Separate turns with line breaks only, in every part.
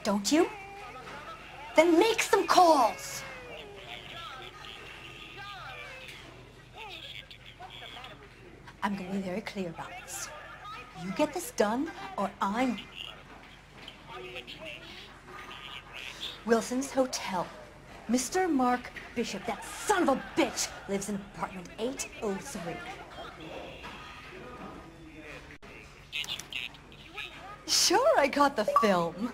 Don't you? Then make some calls! I'm gonna be very clear about this. You get this done, or I'm... Wilson's Hotel. Mr. Mark Bishop, that son of a bitch, lives in apartment 803. Sure, I got the film.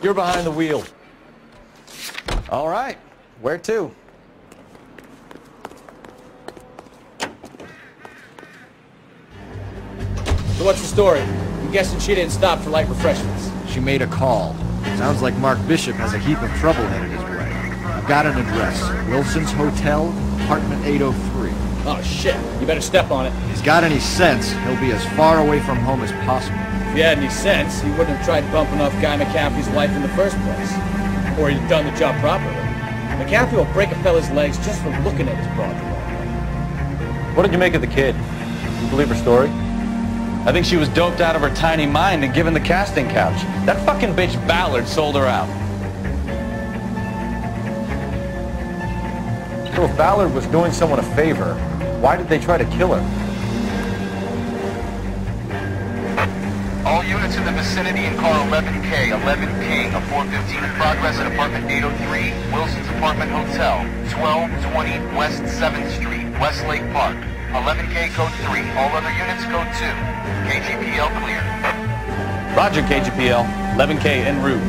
You're behind the wheel. All right. Where to?
So what's the story? I'm guessing she didn't stop for light refreshments.
She made a call. Sounds like Mark Bishop has a heap of trouble headed his way. I've got an address. Wilson's Hotel, apartment 803.
Oh shit, you better step on it.
If he's got any sense, he'll be as far away from home as possible.
If he had any sense, he wouldn't have tried bumping off Guy McCaffrey's wife in the first place. Or he'd done the job properly. McCaffrey will break a fella's legs just for looking at his broad the wrong way.
What did you make of the kid? You believe her story? I think she was doped out of her tiny mind and given the casting couch. That fucking bitch Ballard sold her out. So if Ballard was doing someone a favor, why did they try to kill her?
All units in the vicinity in car 11K, 11 King, a 415 in progress at apartment 803, Wilson's Apartment Hotel, 1220 West 7th Street, Westlake Park. 11K code 3, all other units code 2. KGPL clear.
Roger, KGPL. 11K en route.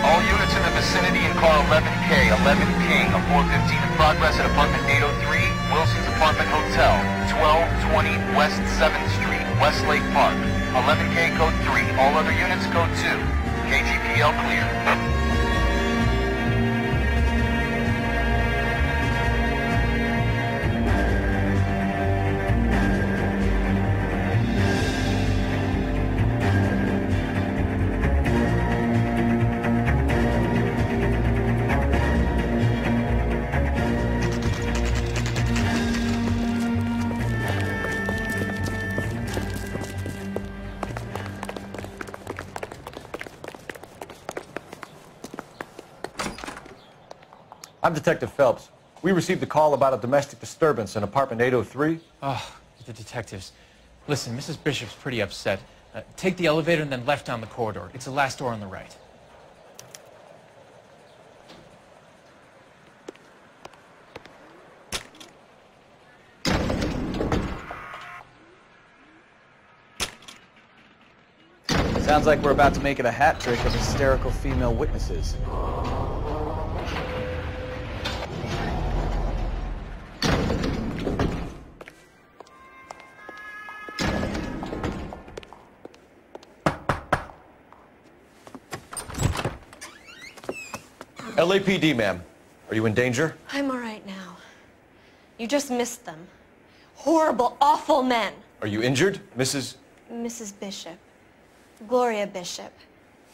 All units in the vicinity in car 11K, 11 King, a 415 in progress at apartment 803, Wilson's Apartment Hotel, 1220 West 7th Street, Westlake Park. 11K code 3, all other units code 2. KGPL clear.
I'm Detective Phelps. We received a call about a domestic disturbance in apartment 803.
Oh, the detectives. Listen, Mrs. Bishop's pretty upset. Take the elevator and then left down the corridor. It's the last door on the right.
Sounds like we're about to make it a hat trick of hysterical female witnesses. LAPD, ma'am. Are you in danger?
I'm all right now. You just missed them. Horrible, awful men.
Are you injured, Mrs.?
Mrs. Bishop. Gloria Bishop.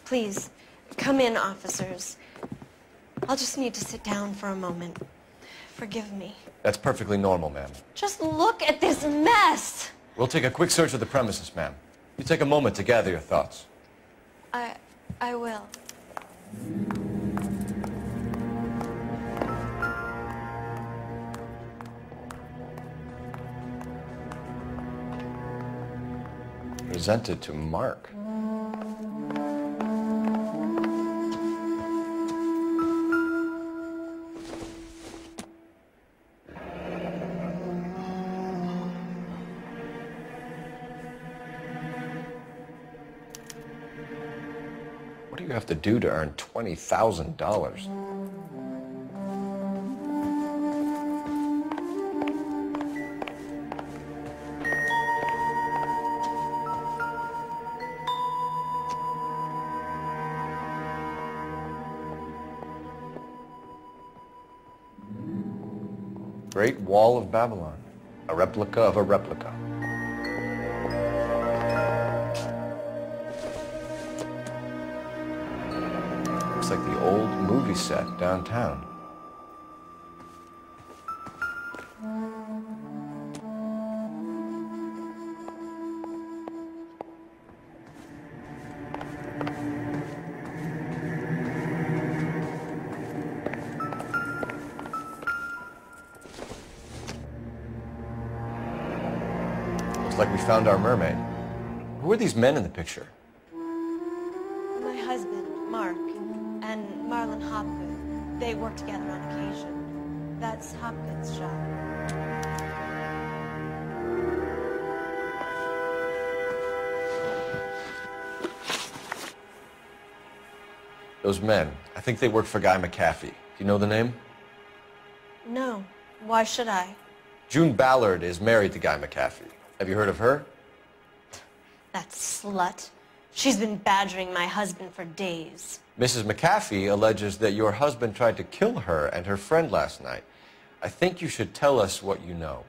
Please, come in, officers. I'll just need to sit down for a moment. Forgive me.
That's perfectly normal, ma'am.
Just look at this mess!
We'll take a quick search of the premises, ma'am. You take a moment to gather your thoughts.
I will.
Presented to Mark. What do you have to do to earn $20,000?
Great Wall of Babylon. A replica of a replica. Looks like the old movie set downtown. Looks like we found our mermaid. Who are these men in the picture?
My husband, Mark, and Marlon Hopgood. They work together on occasion. That's Hopgood's job.
Those men, I think they work for Guy McAfee. Do you know the name?
No. Why should I?
June Ballard is married to Guy McAfee. Have you heard of her?
That slut. She's been badgering my husband for days.
Mrs. McAfee alleges that your husband tried to kill her and her friend last night. I think you should tell us what you know.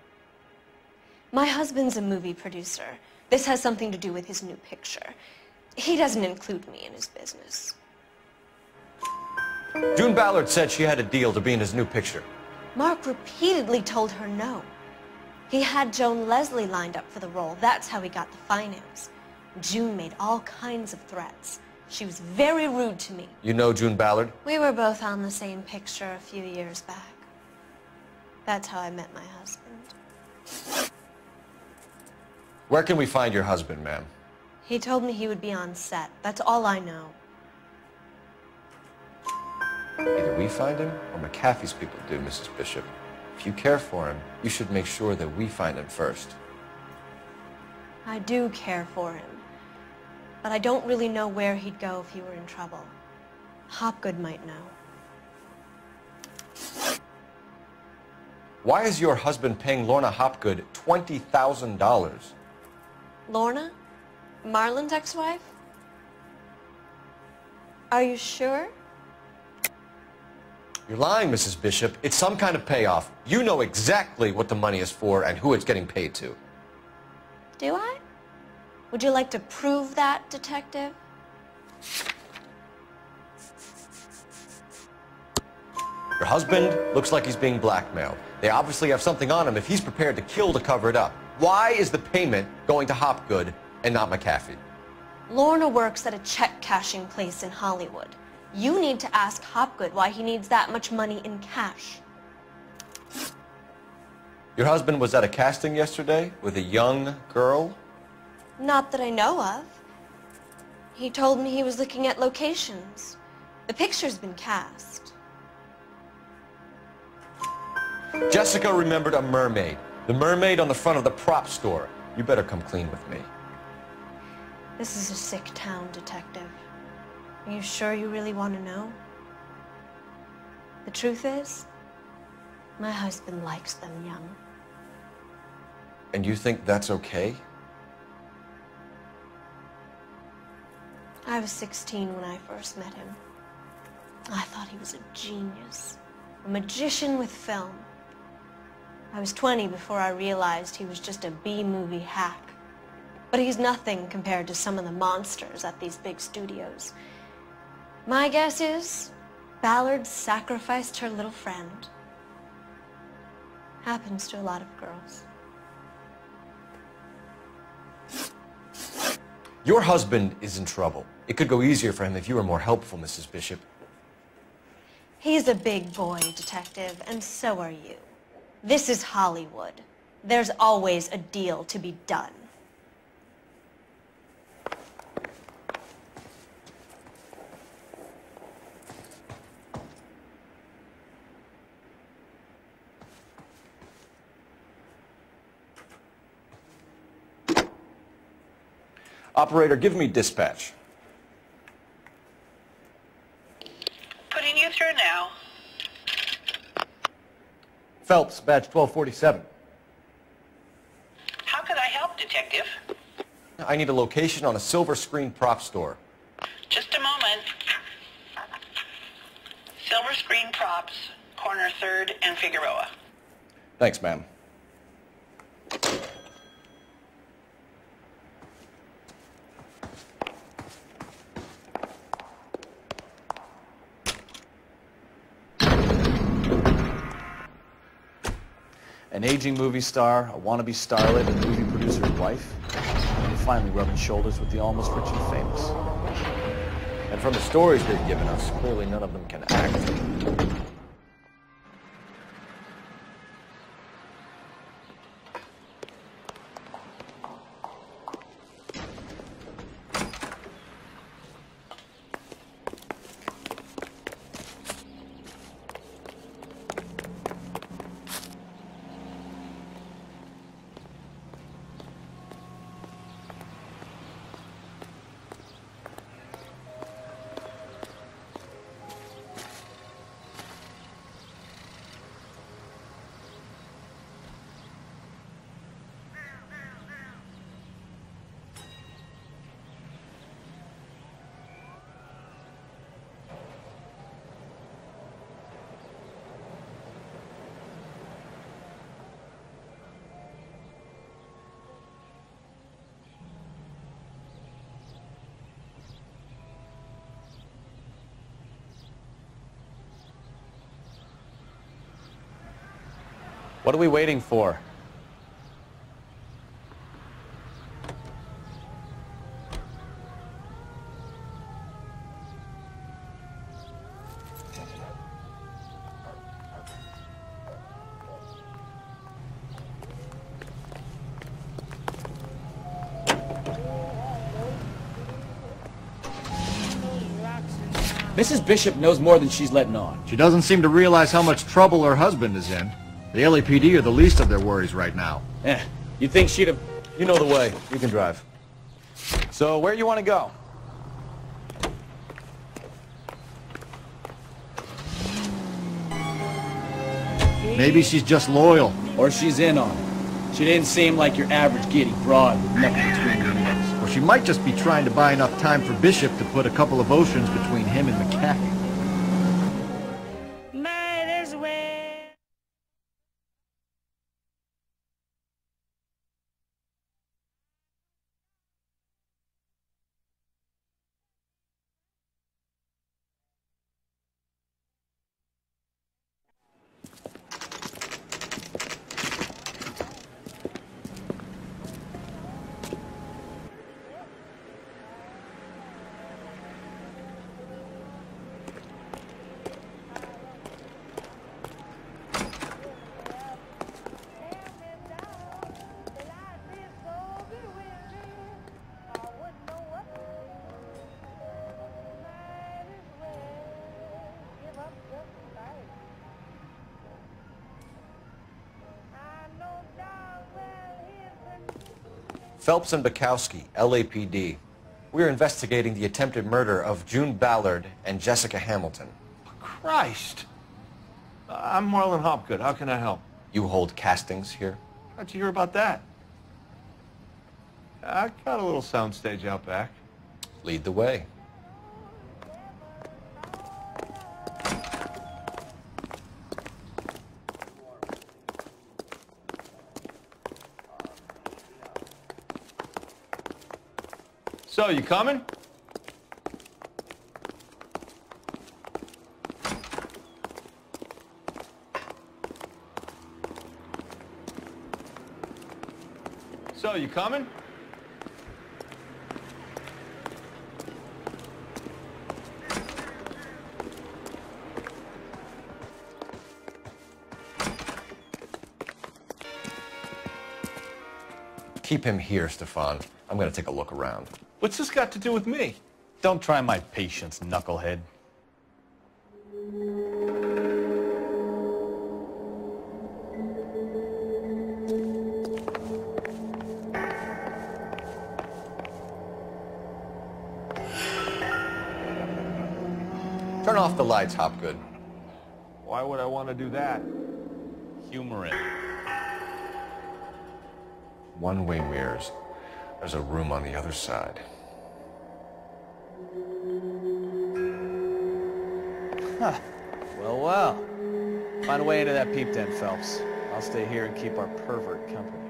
My husband's a movie producer. This has something to do with his new picture. He doesn't include me in his business.
June Ballard said she had a deal to be in his new picture.
Mark repeatedly told her no. He had Joan Leslie lined up for the role. That's how he got the finance. June made all kinds of threats. She was very rude to me.
You know June Ballard?
We were both on the same picture a few years back. That's how I met my husband.
Where can we find your husband, ma'am?
He told me he would be on set. That's all I know.
Either we find him or McAfee's people do, Mrs. Bishop. If you care for him, you should make sure that we find him first.
I do care for him, but I don't really know where he'd go if he were in trouble. Hopgood might know.
Why is your husband paying Lorna Hopgood $20,000?
Lorna? Marlon's ex-wife? Are you sure?
You're lying, Mrs. Bishop. It's some kind of payoff. You know exactly what the money is for and who it's getting paid to.
Do I? Would you like to prove that, detective?
Your husband looks like he's being blackmailed. They obviously have something on him if he's prepared to kill to cover it up. Why is the payment going to Hopgood and not McAfee?
Lorna works at a check-cashing place in Hollywood. You need to ask Hopgood why he needs that much money in cash.
Your husband was at a casting yesterday with a young girl?
Not that I know of. He told me he was looking at locations. The picture's been cast.
Jessica remembered a mermaid. The mermaid on the front of the prop store. You better come clean with me.
This is a sick town, detective. Are you sure you really want to know? The truth is, my husband likes them young.
And you think that's okay?
I was 16 when I first met him. I thought he was a genius, a magician with film. I was 20 before I realized he was just a B-movie hack. But he's nothing compared to some of the monsters at these big studios. My guess is Ballard sacrificed her little friend. Happens to a lot of girls.
Your husband is in trouble. It could go easier for him if you were more helpful, Mrs. Bishop.
He's a big boy, detective, and so are you. This is Hollywood. There's always a deal to be done.
Operator, give me dispatch.
Putting you through now.
Phelps, badge 1247.
How could I help, Detective?
I need a location on a silver screen prop store.
Just a moment. Silver Screen Props, corner 3rd and Figueroa.
Thanks, ma'am.
An aging movie star, a wannabe starlet, and movie producer's wife. And finally rubbing shoulders with the almost rich and famous.
And from the stories they've given us, clearly none of them can act.
What are we waiting for?
Mrs. Bishop knows more than she's letting on.
She doesn't seem to realize how much trouble her husband is in. The LAPD are the least of their worries right now.
You'd think she'd have...
You know the way. You can drive.
So, where do you want to go?
Maybe she's just loyal.
Or she's in on it. She didn't seem like your average giddy broad with nothing between her ears.
Or she might just be trying to buy enough time for Bishop to put a couple of oceans between him and McCaffrey.
Phelps and Bukowski, LAPD. We're investigating the attempted murder of June Ballard and Jessica Hamilton.
Christ! I'm Marlon Hopgood. How can I help?
You hold castings here?
How'd you hear about that? I got a little soundstage out back.
Lead the way.
So, you coming? So, you coming?
Keep him here, Stefan. I'm going to take a look around.
What's this got to do with me?
Don't try my patience, knucklehead.
Turn off the lights, Hopgood.
Why would I want to do that?
Humor it.
One-way mirrors. There's a room on the other side.
Huh. Well, well. Find a way into that peep den, Phelps.
I'll stay here and keep our pervert company.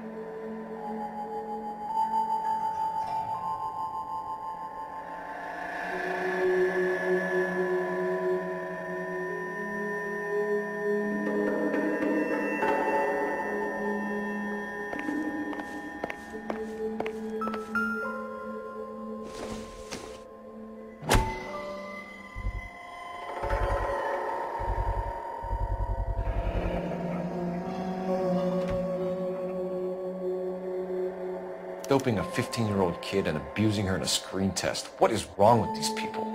Doping a 15-year-old kid and abusing her in a screen test. What is wrong with these people?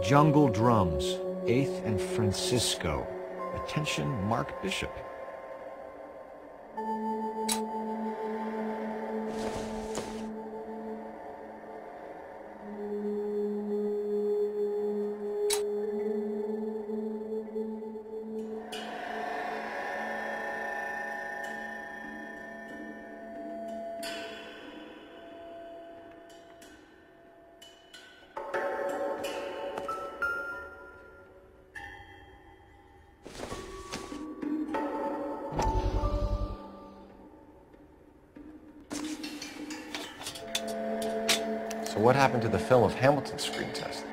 Jungle Drums, 8th and Francisco. Attention, Mark Bishop.
So what happened to the film of Hamilton's screen test?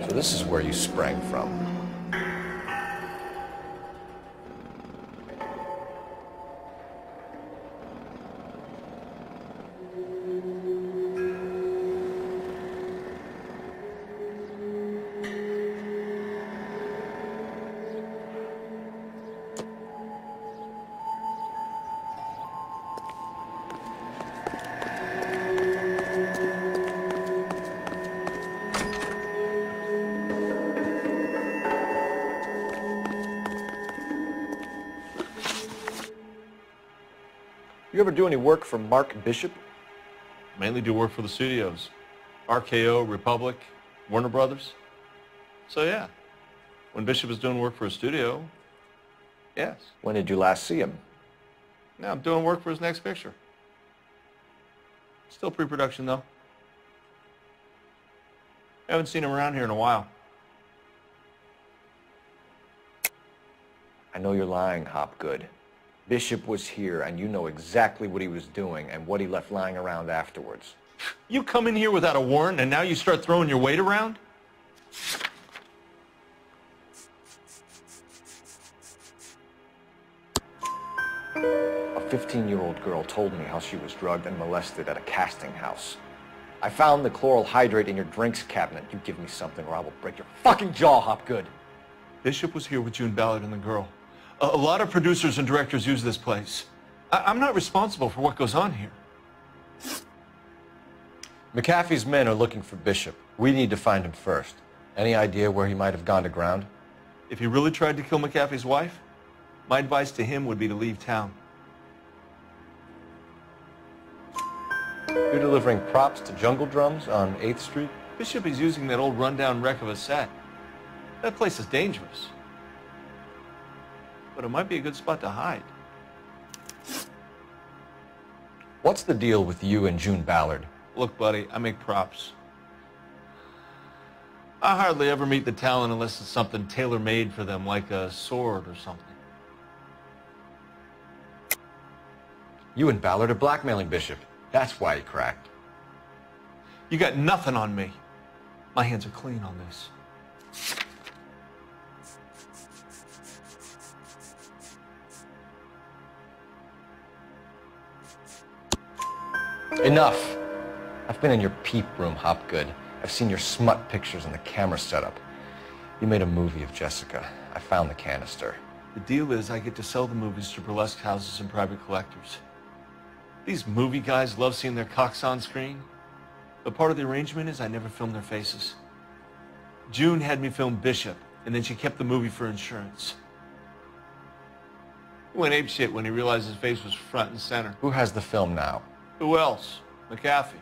So this is where you sprang from. You ever do any work for Mark Bishop?
Mainly do work for the studios. RKO, Republic, Warner Brothers. So yeah, when Bishop is doing work for a studio, yes.
When did you last see him?
Now I'm doing work for his next picture. Still pre-production though. Haven't seen him around here in a while.
I know you're lying, Hopgood. Bishop was here, and you know exactly what he was doing and what he left lying around afterwards.
You come in here without a warrant, and now you start throwing your weight around?
A 15-year-old girl told me how she was drugged and molested at a casting house. I found the chloral hydrate in your drinks cabinet. You give me something or I will break your fucking jaw, Hopgood.
Bishop was here with June Ballard and the girl. A lot of producers and directors use this place. I'm not responsible for what goes on here.
McAfee's men are looking for Bishop. We need to find him first. Any idea where he might have gone to ground?
If he really tried to kill McAfee's wife, my advice to him would be to leave town.
You're delivering props to Jungle Drums on 8th Street?
Bishop is using that old rundown wreck of a set. That place is dangerous. But it might be a good spot to hide.
What's the deal with you and June Ballard?
Look, buddy, I make props. I hardly ever meet the talent unless it's something tailor-made for them, like a sword or something.
You and Ballard are blackmailing Bishop. That's why he cracked.
You got nothing on me. My hands are clean on this.
Enough. I've been in your peep room, Hopgood. I've seen your smut pictures and the camera setup. You made a movie of Jessica. I found the canister.
The deal is I get to sell the movies to burlesque houses and private collectors. These movie guys love seeing their cocks on screen, but part of the arrangement is I never film their faces. June had me film Bishop, and then she kept the movie for insurance. He went apeshit when he realized his face was front and center.
Who has the film now?
Who else? McAfee.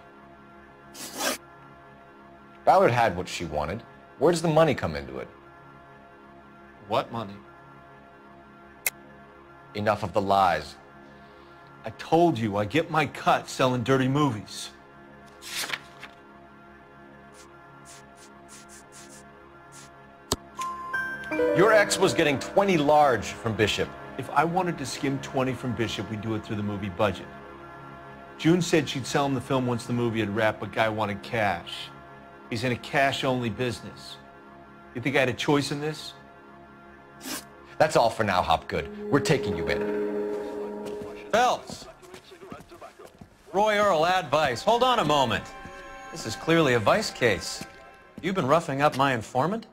Ballard had what she wanted. Where does the money come into it?
What money?
Enough of the lies.
I told you I get my cut selling dirty movies.
Your ex was getting 20 large from Bishop.
If I wanted to skim 20 from Bishop, we'd do it through the movie budget. June said she'd sell him the film once the movie had wrapped, but Guy wanted cash. He's in a cash-only business. You think I had a choice in this?
That's all for now, Hopgood. We're taking you in.
Phelps. Roy Earl, ad vice. Hold on a moment. This is clearly a vice case. You've been roughing up my informant?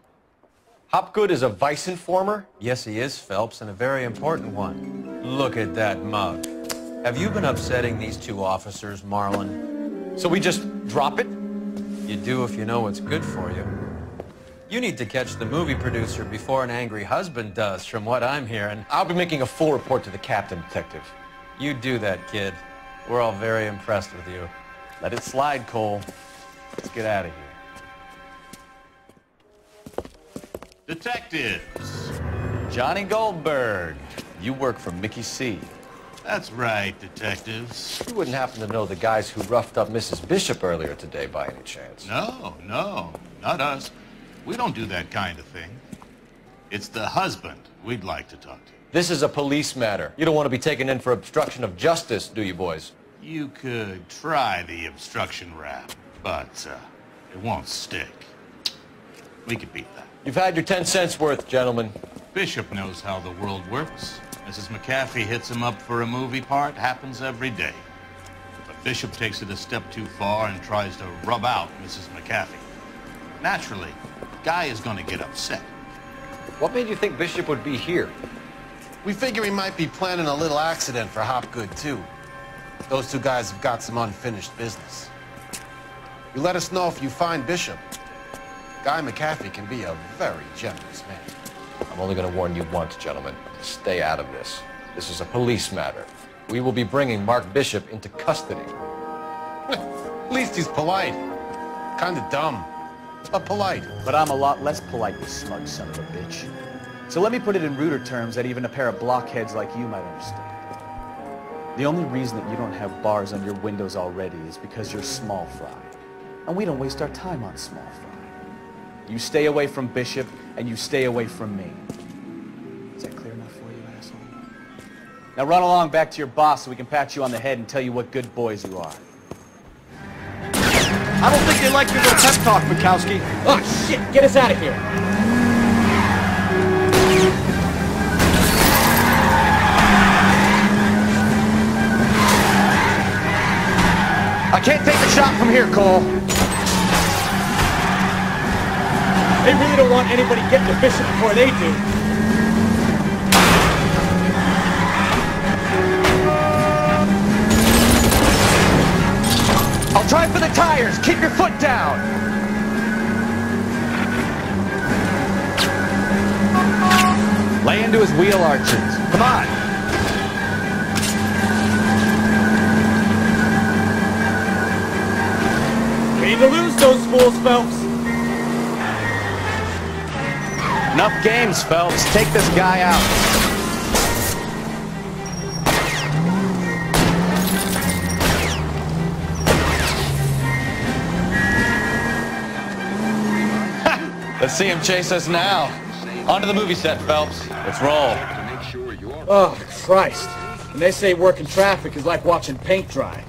Hopgood is a vice informer?
Yes, he is, Phelps, and a very important one. Look at that mug. Have you been upsetting these two officers, Marlon?
So we just drop it?
You do if you know what's good for you. You need to catch the movie producer before an angry husband does, from what I'm hearing.
I'll be making a full report to the captain, detective.
You do that, kid. We're all very impressed with you.
Let it slide, Cole. Let's get out of here.
Detectives.
Johnny Goldberg. You work for Mickey C.
That's right, detectives.
You wouldn't happen to know the guys who roughed up Mrs. Bishop earlier today by any chance?
No, not us. We don't do that kind of thing. It's the husband we'd like to talk to.
This is a police matter. You don't want to be taken in for obstruction of justice, do you, boys?
You could try the obstruction rap, but it won't stick. We could beat that.
You've had your 10 cents worth, gentlemen.
Bishop knows how the world works. Mrs. McAfee hits him up for a movie part, happens every day. But Bishop takes it a step too far and tries to rub out Mrs. McAfee. Naturally, Guy is going to get upset.
What made you think Bishop would be here?
We figure he might be planning a little accident for Hopgood, too. Those two guys have got some unfinished business. You let us know if you find Bishop. Guy McAfee can be a very generous man.
I'm only going to warn you once, gentlemen. Stay out of this. This is a police matter. We will be bringing Mark Bishop into custody.
At least he's polite. Kinda dumb, but polite.
But I'm a lot less polite, you smug son of a bitch. So let me put it in ruder terms that even a pair of blockheads like you might understand. The only reason that you don't have bars on your windows already is because you're small fry. And we don't waste our time on small fry. You stay away from Bishop, and you stay away from me. Is that clear enough for you, asshole? Now run along back to your boss so we can pat you on the head and tell you what good boys you are.
I don't think they like your little pep talk, Mikowski.
Oh, shit! Get us out of here!
I can't take the shot from here, Cole.
They really don't want anybody getting to Bishop before they do.
I'll try for the tires. Keep your foot down. Lay into his wheel arches. Come on.
We need to lose those fools, Phelps.
Enough games, Phelps. Take this guy out.
Let's see him chase us now. Onto the movie set, Phelps. Let's roll.
Oh, Christ. And they say working traffic is like watching paint dry.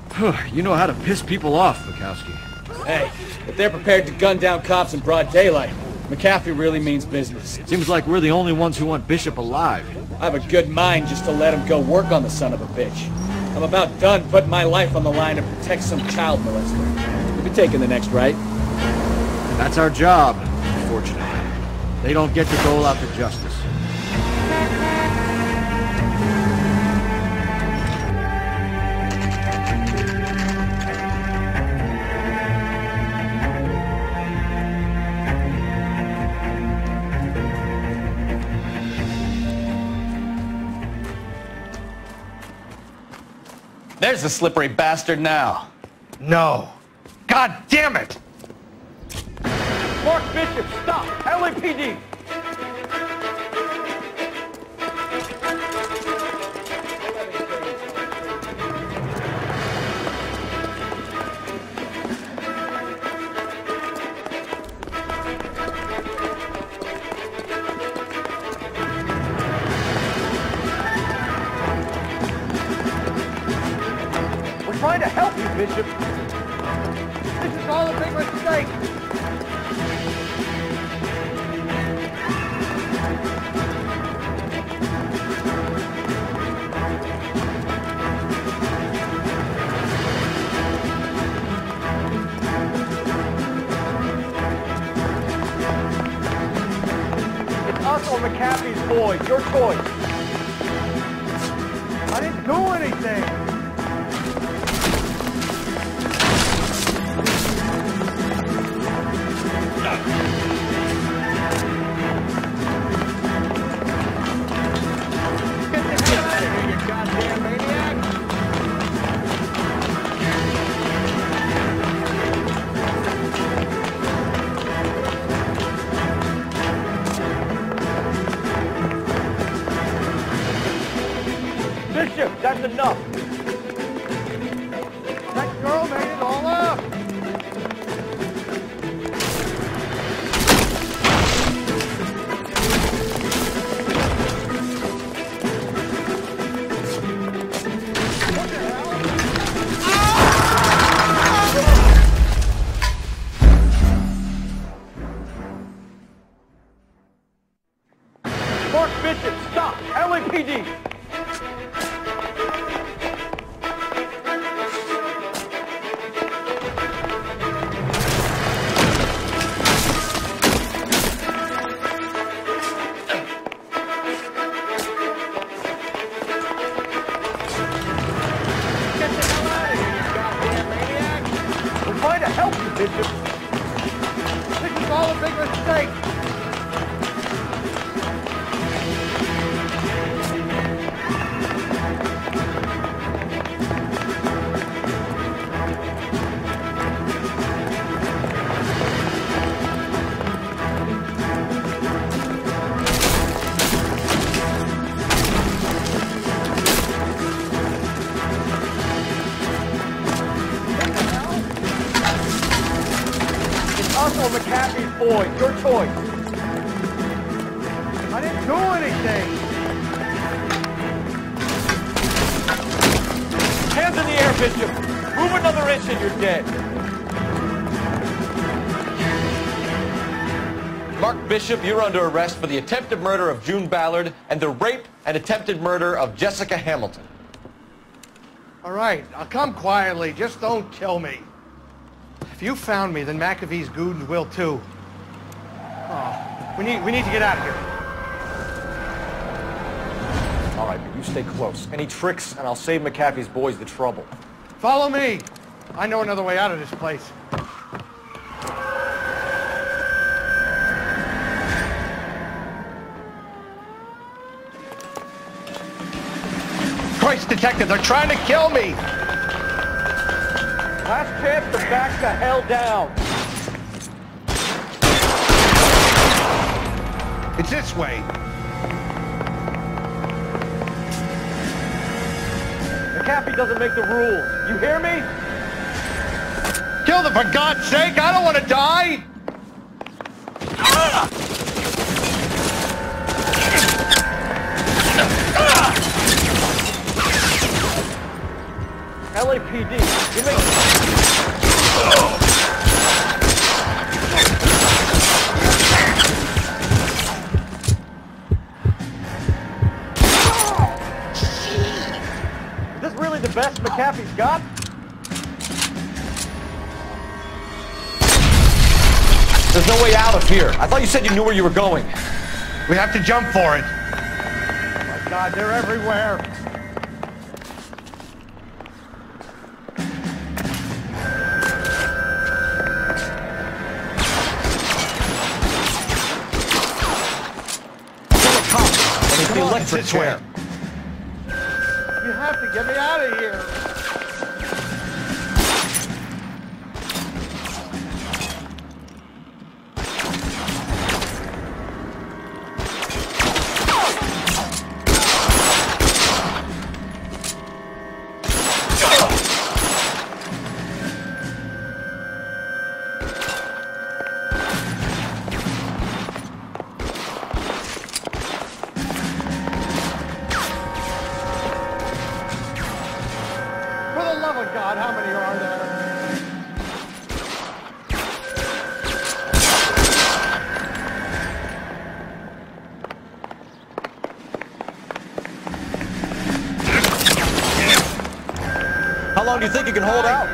You know how to piss people off, Mikowski.
Hey, if they're prepared to gun down cops in broad daylight, McAfee really means business.
Seems like we're the only ones who want Bishop alive.
I have a good mind just to let him go work on the son of a bitch. I'm about done putting my life on the line to protect some child molester. We'll be taking the next right.
That's our job, unfortunately. They don't get to dole out the justice.
There's the slippery bastard now.
No. God damn it!
Mark Bishop, stop! LAPD!
We're trying to help you, Bishop. This is all a big mistake. Us or McAfee's boys, your choice. I didn't do anything. Bishop, that's enough. That girl made it all up. What the hell? Mark Bishop, stop! LAPD! Trying to help you, Bishop. This is all a big mistake. or McAfee's boys. Your choice.
I didn't do anything.
Hands in the air, Bishop. Move another inch and you're dead. Mark Bishop, you're under arrest for the attempted murder of June Ballard and the rape and attempted murder of Jessica Hamilton.
All right, I'll come quietly. Just don't kill me. If you found me, then McAfee's goons will too. Oh, we need to get out of here.
All right, but you stay close. Any tricks, and I'll save McAfee's boys the trouble.
Follow me. I know another way out of this place. Christ, detective, they're trying to kill me!
Last chance to back the hell down.
It's this way.
McAfee doesn't make the rules. You hear me?
Kill them, for God's sake! I don't want to die!
LAPD, you make... Is this really the best McAfee's got? There's no way out of here. I thought you said you knew where you were going.
We have to jump for it. Oh my God, they're everywhere.
The electric chair.
You have to get me out of here. God, how many are there?
How long do you think you can hold out?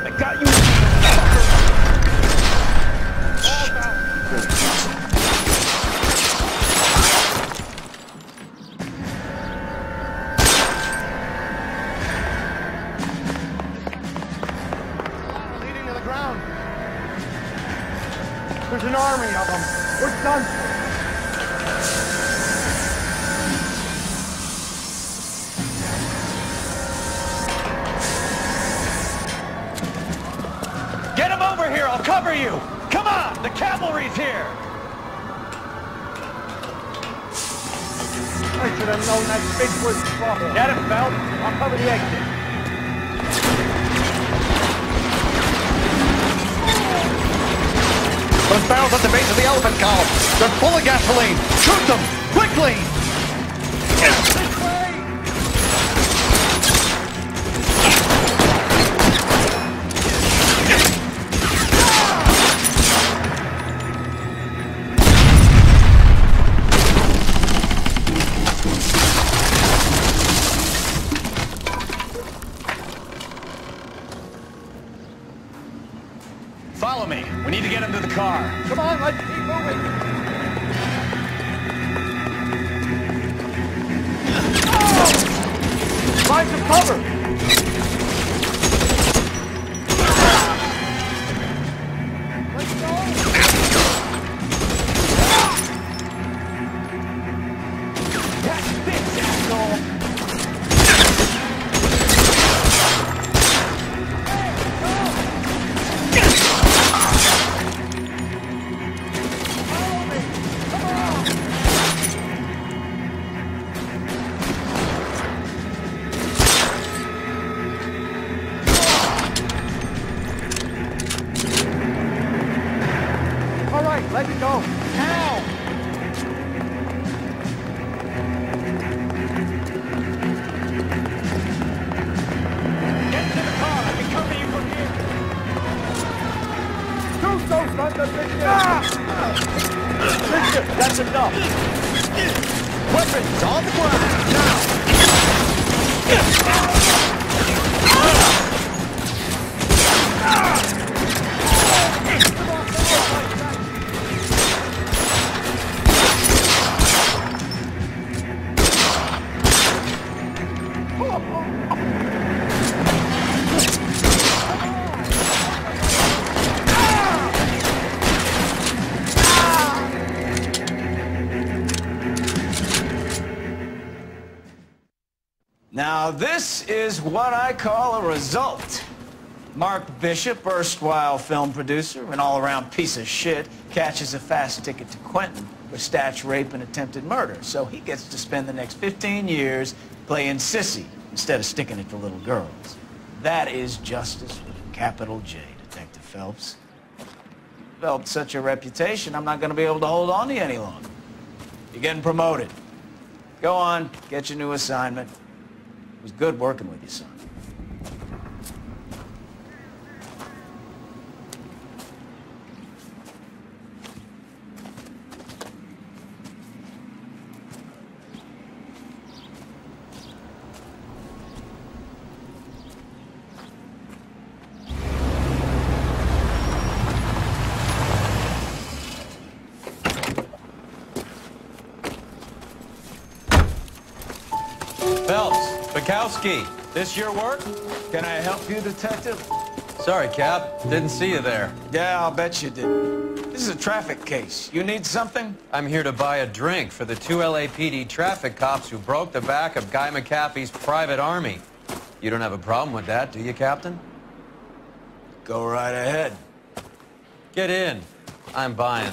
I got you.
There's an army of them. We're done.
Get him over here, I'll cover you! Come on, the cavalry's here!
I should have known that bitch was trouble.
Get him, Phelps. I'll cover the exit.
Those barrels at the base of the elephant column. They're full of gasoline. Shoot them! Quickly! This way!
Follow me. We need to get him to the car.
Come on, let's keep moving. Oh! Find some cover. Let's go. That's this asshole. Follow me. Come on. Let go. Now! Get to the car. I can cover you from here. Do so, Thunder Bishop!
Bishop, that's enough. Weapons on the ground, now!
Now this is what I call a result. Mark Bishop, erstwhile film producer, an all-around piece of shit, catches a fast ticket to Quentin for statch rape and attempted murder. So he gets to spend the next 15 years playing sissy instead of sticking it to little girls. That is justice with a capital J, Detective Phelps. Developed such a reputation, I'm not going to be able to hold on to you any longer. You're getting promoted. Go on, get your new assignment. It was good working with you, son.
Phelps, Bukowski, this your work?
Can I help you, Detective?
Sorry, Cap. Didn't see you there.
Yeah, I'll bet you did. This is a traffic case. You need something?
I'm here to buy a drink for the 2 LAPD traffic cops who broke the back of Guy McAfee's private army. You don't have a problem with that, do you, Captain?
Go right ahead.
Get in. I'm buying.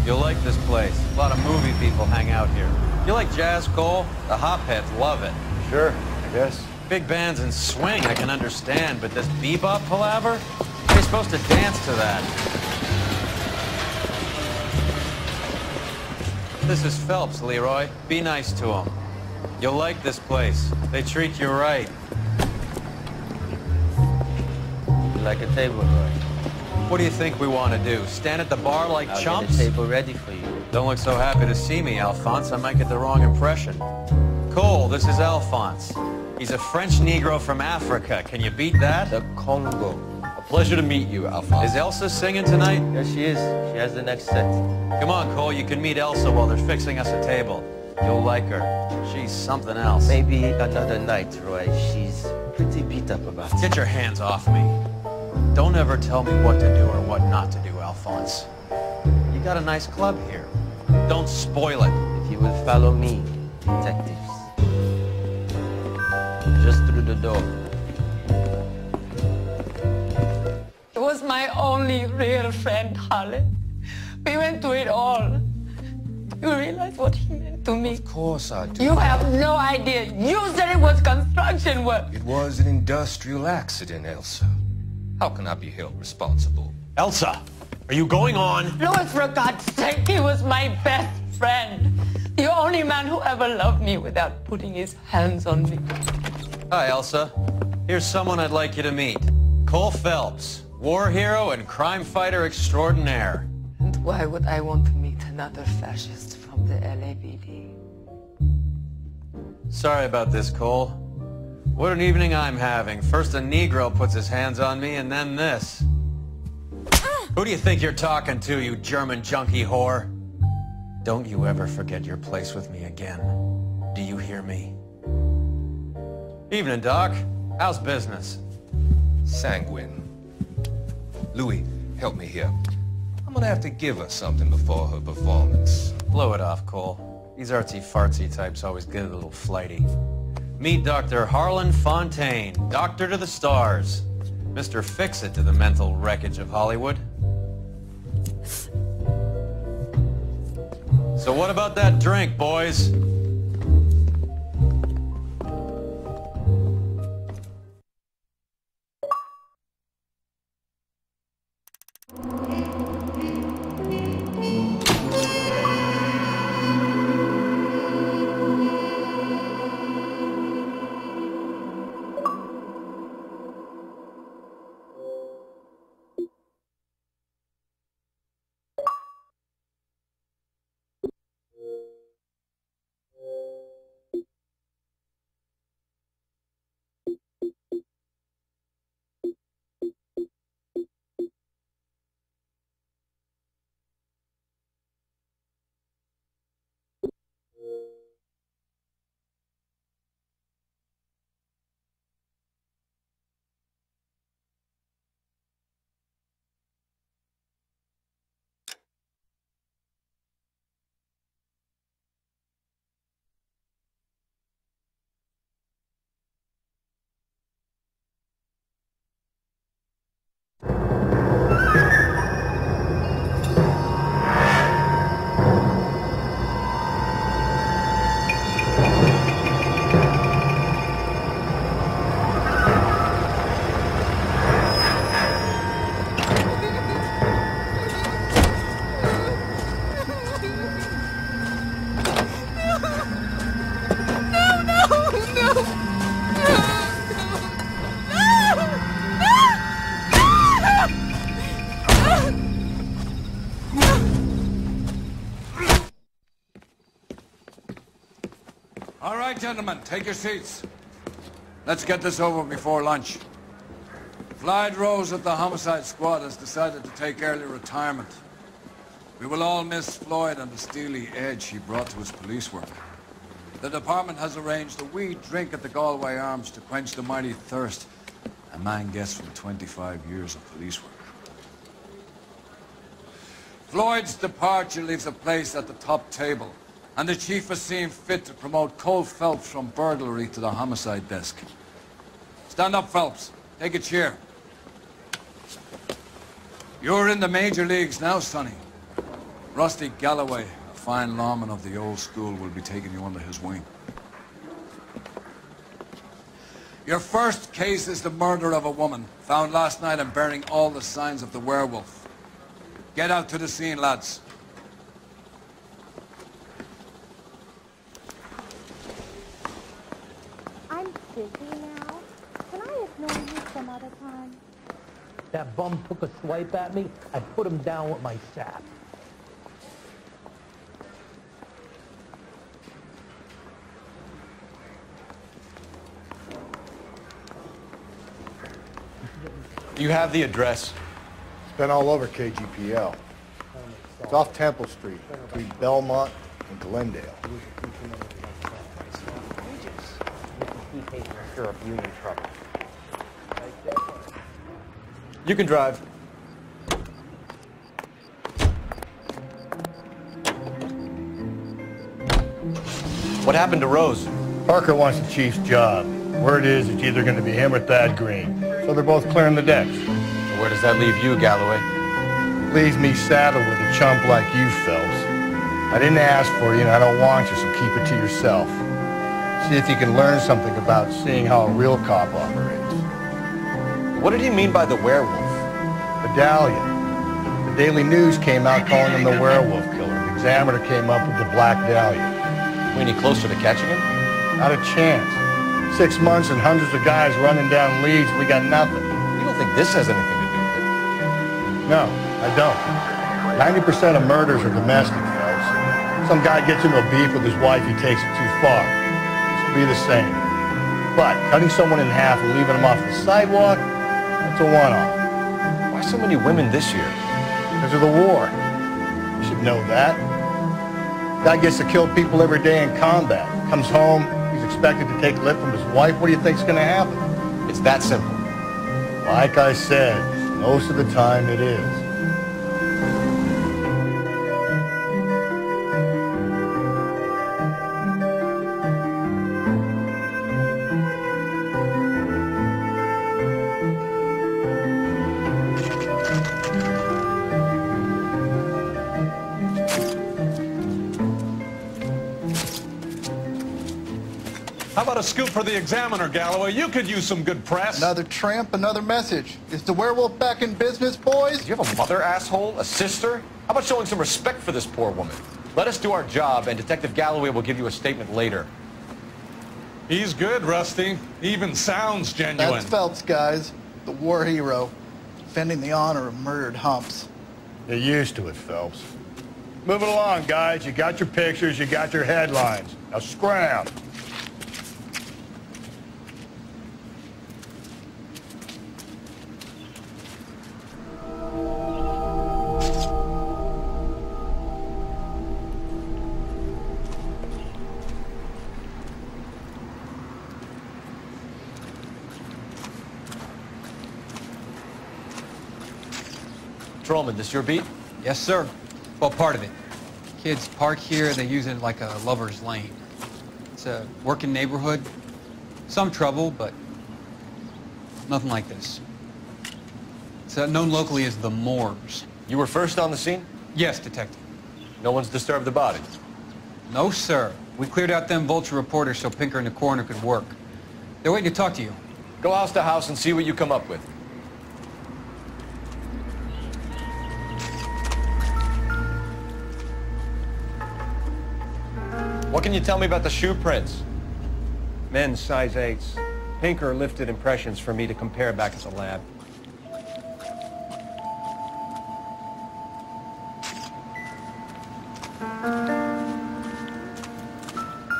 You'll like this place. A lot of movie people hang out here. You like jazz, Cole? The hopheads love it.
Sure, I guess.
Big bands and swing I can understand, but this bebop palaver? How are you supposed to dance to that? This is Phelps, Leroy. Be nice to him. You'll like this place. They treat you right.
You like a table, Roy?
What do you think we want to do? Stand at the bar like
I'll
chumps?
get a table ready for you.
Don't look so happy to see me, Alphonse. I might get the wrong impression. Cole, this is Alphonse. He's a French Negro from Africa. Can you beat that?
The Congo.
A pleasure to meet you, Alphonse. Is Elsa singing tonight?
Yes, she is. She has the next set.
Come on, Cole. You can meet Elsa while they're fixing us a table. You'll like her. She's something else.
Maybe another night, Roy. She's pretty beat up about it.
Get your hands off me. Don't ever tell me what to do or what not to do, Alphonse. You got a nice club here. Don't spoil it.
If you will follow me, detectives. Just through the door.
He was my only real friend, Harlan. We went through it all. Do you realize what he meant to me?
Of course I do.
You have no idea. You said it was construction work.
It was an industrial accident, Elsa. How can I be held responsible?
Elsa, are you going on?
Louis, for God's sake, he was my best friend. The only man who ever loved me without putting his hands on me.
Hi, Elsa. Here's someone I'd like you to meet. Cole Phelps, war hero and crime fighter extraordinaire.
And why would I want to meet another fascist from the LAPD?
Sorry about this, Cole. What an evening I'm having. First a Negro puts his hands on me, and then this. Who do you think you're talking to, you German junkie whore? Don't you ever forget your place with me again. Do you hear me? Evening, Doc. How's business?
Sanguine. Louis, help me here. gonna have to give her something before her performance.
Blow it off, Cole. These artsy-fartsy types always get a little flighty. Meet Dr. Harlan Fontaine, doctor to the stars. Mr. Fix-It to the mental wreckage of Hollywood. So what about that drink, boys?
All right, gentlemen, take your seats. Let's get this over before lunch. Clyde Rose at the homicide squad has decided to take early retirement. We will all miss Floyd and the steely edge he brought to his police work. The department has arranged a wee drink at the Galway Arms to quench the mighty thirst a man gets from 25 years of police work. Floyd's departure leaves a place at the top table, and the chief has seen fit to promote Cole Phelps from burglary to the homicide desk. Stand up, Phelps. Take a chair. You're in the major leagues now, Sonny. Rusty Galloway, a fine lawman of the old school, will be taking you under his wing. Your first case is the murder of a woman, found last night and bearing all the signs of the werewolf. Get out to the scene, lads.
I'm busy now. Can I ignore you some other time?
That bum took a swipe at me, I put him down with my shaft.
You have the address.
It's been all over KGPL. It's off Temple Street, between Belmont and Glendale.
Union trouble.
You can drive. What happened to Rose?
Parker wants the chief's job. Word is it's either going to be him or Thad Green. So they're both clearing the decks.
So where does that leave you, Galloway?
Leaves me saddled with a chump like you, Phelps. I didn't ask for you and I don't want you, so keep it to yourself. See if you can learn something about seeing how a real cop operates.
What did he mean by the werewolf?
Medallion. The Daily News came out calling him the werewolf killer. The Examiner came up with the Black Dahlia.
We any closer to catching him?
Not a chance. 6 months and hundreds of guys running down leads, we got nothing.
You don't think this has anything to do with it?
No, I don't. 90% of murders are domestic, Phelps. Some guy gets into a beef with his wife, he takes it too far. This will be the same. But cutting someone in half and leaving them off the sidewalk, that's a one-off.
Why so many women this year?
Because of the war. You should know that. Guy gets to kill people every day in combat. Comes home, he's expected to take lip from his wife. What do you think's going to happen?
It's that simple.
Like I said, most of the time it is.
How about a scoop for the Examiner, Galloway? You could use some good press.
Another tramp, another message. Is the werewolf back in business, boys?
Do you have a mother, asshole? A sister? How about showing some respect for this poor woman? Let us do our job, and Detective Galloway will give you a statement later.
He's good, Rusty. He even sounds genuine.
That's Phelps, guys. The war hero. Defending the honor of murdered humps.
You're used to it, Phelps. Move it along, guys. You got your pictures, you got your headlines. Now scram.
Patrolman, this your beat?
Yes, sir. Well, part of it. Kids park here, they use it like a lover's lane. It's a working neighborhood. Some trouble, but nothing like this. It's known locally as the Moors.
You were first on the scene?
Yes, Detective.
No one's disturbed the body?
No, sir. We cleared out them vulture reporters so Pinker and the coroner could work. They're waiting to talk to you.
Go house to house and see what you come up with. What can you tell me about the shoe prints?
Men's size 8s. Pinker lifted impressions for me to compare back at the lab.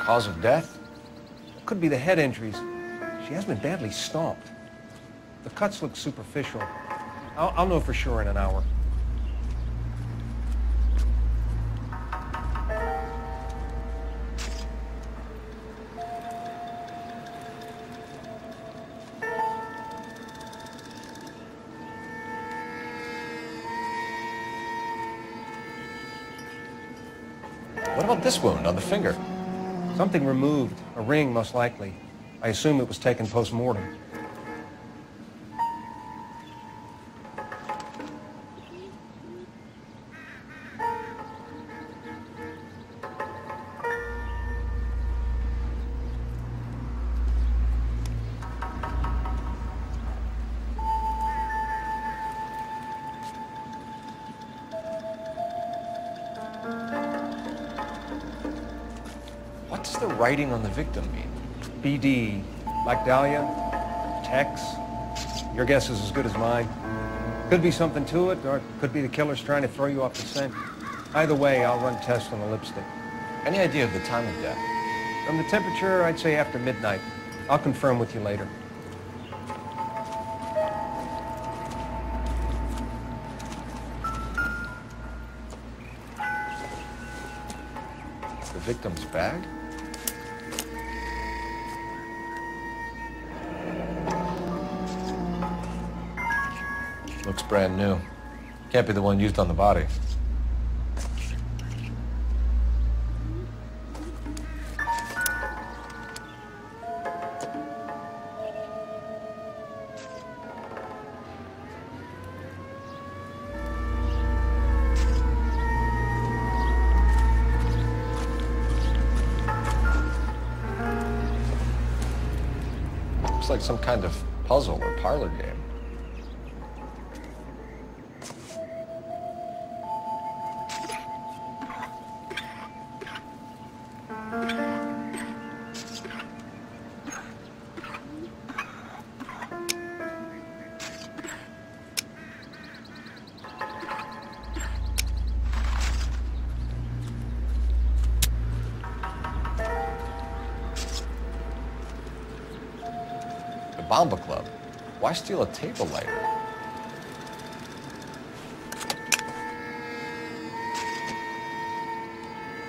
Cause of death?
Could be the head injuries. She has been badly stomped. The cuts look superficial. I'll know for sure in an hour.
What about this wound on the finger?
Something removed. A ring, most likely. I assume it was taken post-mortem.
What's the writing on the victim mean?
BD, Black Dahlia, Tex. Your guess is as good as mine. Could be something to it, or it could be the killer's trying to throw you off the scent. Either way, I'll run tests on the lipstick.
Any idea of the time of death?
From the temperature, I'd say after midnight. I'll confirm with you later.
The victim's bag? Looks brand new. Can't be the one used on the body. Looks like some kind of puzzle or parlor game. Bomba Club. Why steal a table lighter?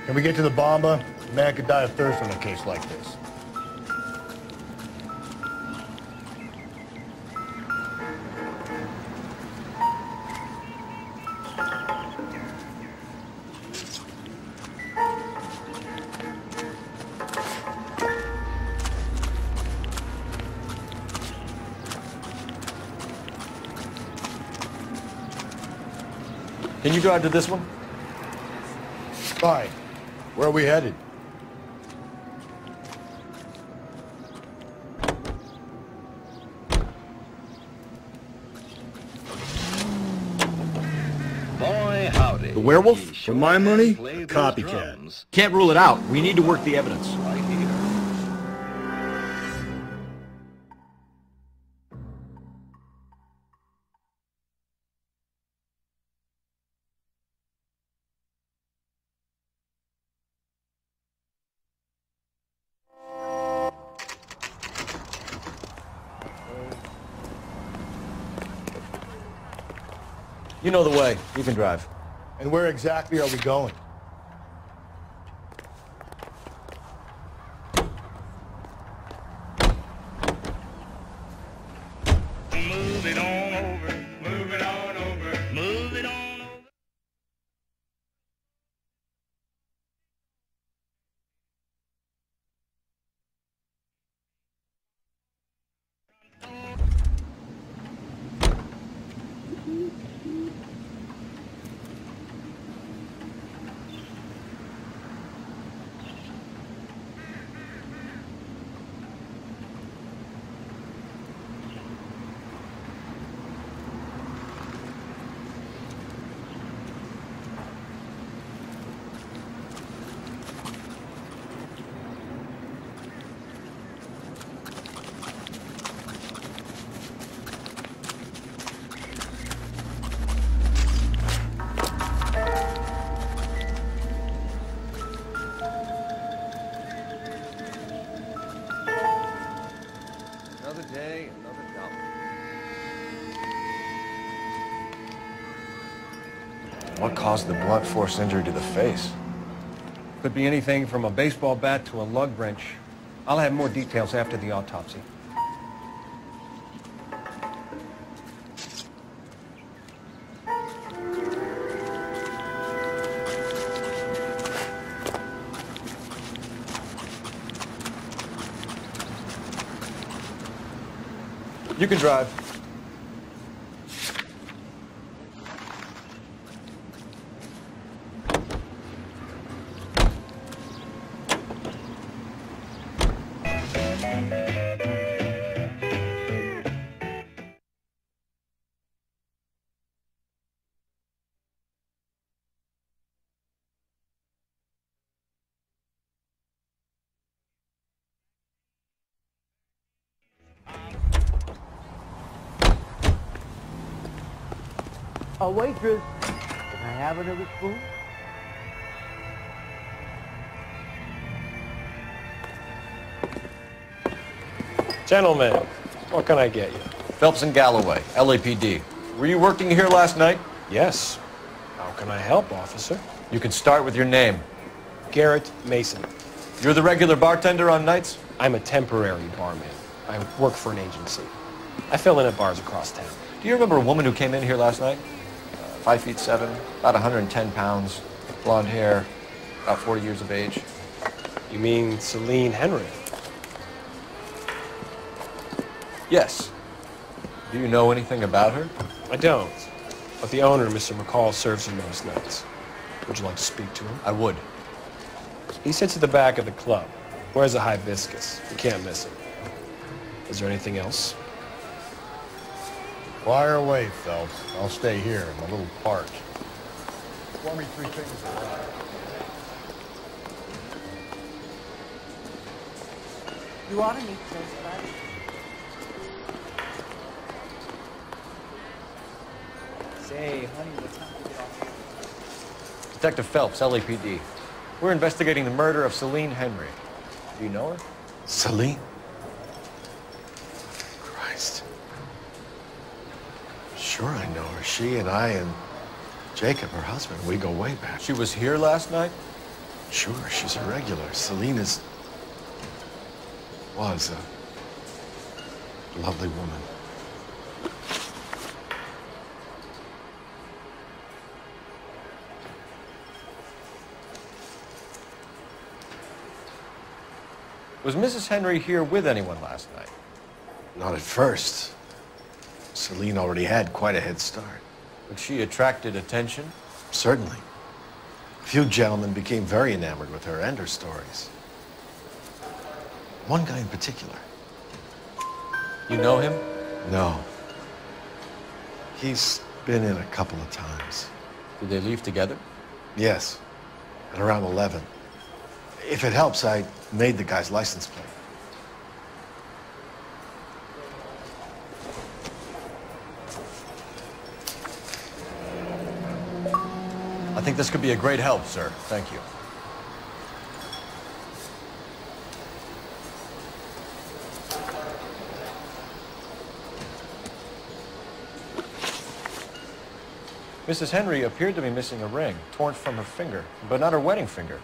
Can we get to the Bomba? A man could die of thirst in a case like this.
Can you drive to this one?
Fine. Where are we headed? werewolf? For my money, a copycat.
Can't rule it out. We need to work the evidence.
You know the way. You can drive.
And where exactly are we going?
Move it on over, move it on over, move it on over.
Another day, another dollar. What caused the blunt force injury to the face?
Could be anything from a baseball bat to a lug wrench. I'll have more details after the autopsy.
You can drive.
A waitress, can I have another spoon?
Gentlemen, what can I get you?
Phelps and Galloway, LAPD. Were you working here last night?
Yes. How can I help, officer?
You can start with your name.
Garrett Mason.
You're the regular bartender on nights?
I'm a temporary barman. I work for an agency. I fill in at bars across town.
Do you remember a woman who came in here last night? 5'7", about 110 pounds, blonde hair, about 40 years of age.
You mean Celine Henry?
Yes. Do you know anything about her?
I don't. But the owner, Mr. McCall, serves her most nights. Would you like to speak to him?
I would.
He sits at the back of the club. Wears a hibiscus. You can't miss him. Is there anything else?
Fire away, Phelps. I'll stay here. I'm a little parched. Pour me 3 things of water.
You ought to meet those guys. Say, honey, what time do we get off?
Detective Phelps, LAPD. We're investigating the murder of Celine Henry. Do you know her?
Celine? Christ.
Sure I know her. She and I and Jacob, her husband, we go way back.
She was here last night?
Sure, she's a regular. Celine was a lovely woman.
Was Mrs. Henry here with anyone last night?
Not at first. Celine already had quite a head start.
But she attracted attention?
Certainly. A few gentlemen became very enamored with her and her stories. One guy in particular.
You know him?
No. He's been in a couple of times.
Did they leave together?
Yes, at around 11. If it helps, I made the guy's license plate.
I think this could be a great help, sir. Thank you. Mrs. Henry appeared to be missing a ring, torn from her finger, but not her wedding finger.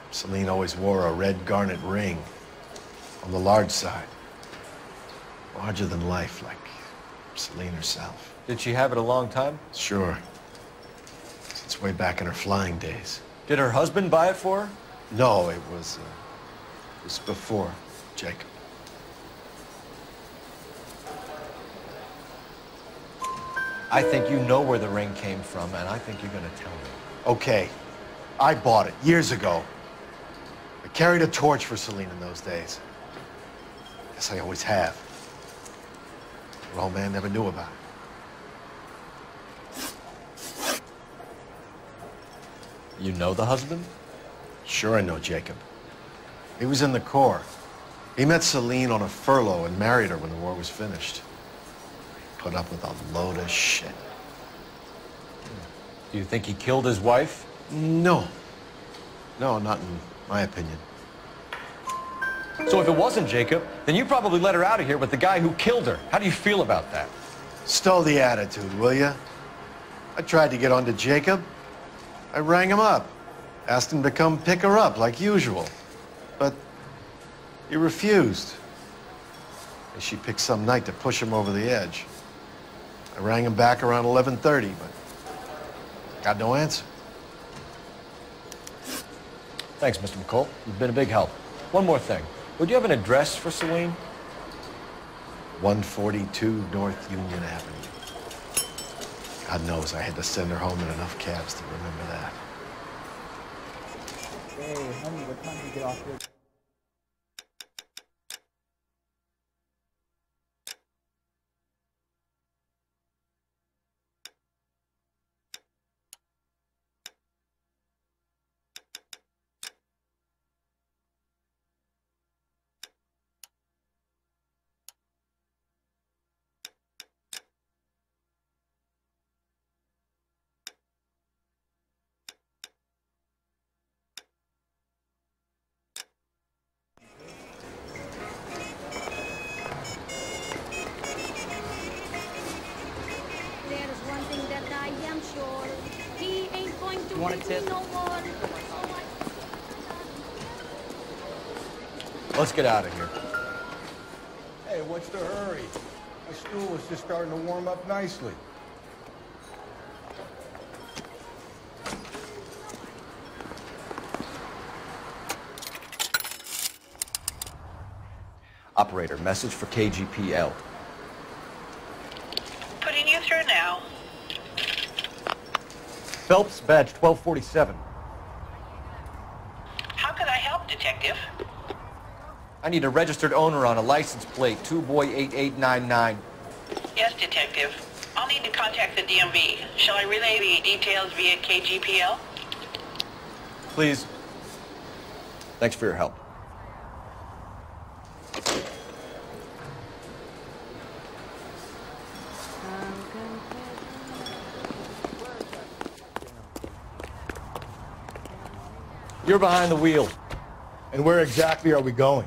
Celine always wore a red garnet ring on the large side. Larger than life, like Celine herself.
Did she have it a long time?
Sure. Since way back in her flying days.
Did her husband buy it for her?
No, it was before Jacob.
I think you know where the ring came from, and I think you're gonna tell me.
Okay, I bought it years ago. I carried a torch for Celine in those days. Guess I always have. Her old man never knew about it.
You know the husband?
Sure I know Jacob. He was in the Corps. He met Celine on a furlough and married her when the war was finished. Put up with a load of shit.
Do you think he killed his wife?
No. No, not in my opinion.
So if it wasn't Jacob, then you probably let her out of here with the guy who killed her. How do you feel about that?
Stow the attitude, will ya? I tried to get onto Jacob. I rang him up. Asked him to come pick her up like usual. But he refused. She picked some night to push him over the edge. I rang him back around 11:30, but got no answer.
Thanks, Mr. McCall. You've been a big help. One more thing. Would you have an address for Celine?
142 North Union Avenue. God knows I had to send her home in enough cabs to remember that.
Hey, honey, what time do you get off here?
Let's get out of here.
Hey, what's the hurry? My stool was just starting to warm up nicely.
Operator, message for KGPL.
Putting you through now.
Phelps, badge 1247.
How could I help, Detective?
I need a registered owner on a license plate, 2boy8899.
Yes, Detective. I'll need to contact the DMV. Shall I relay the details via KGPL?
Please. Thanks for your help. You're behind the wheel.
And where exactly are we going?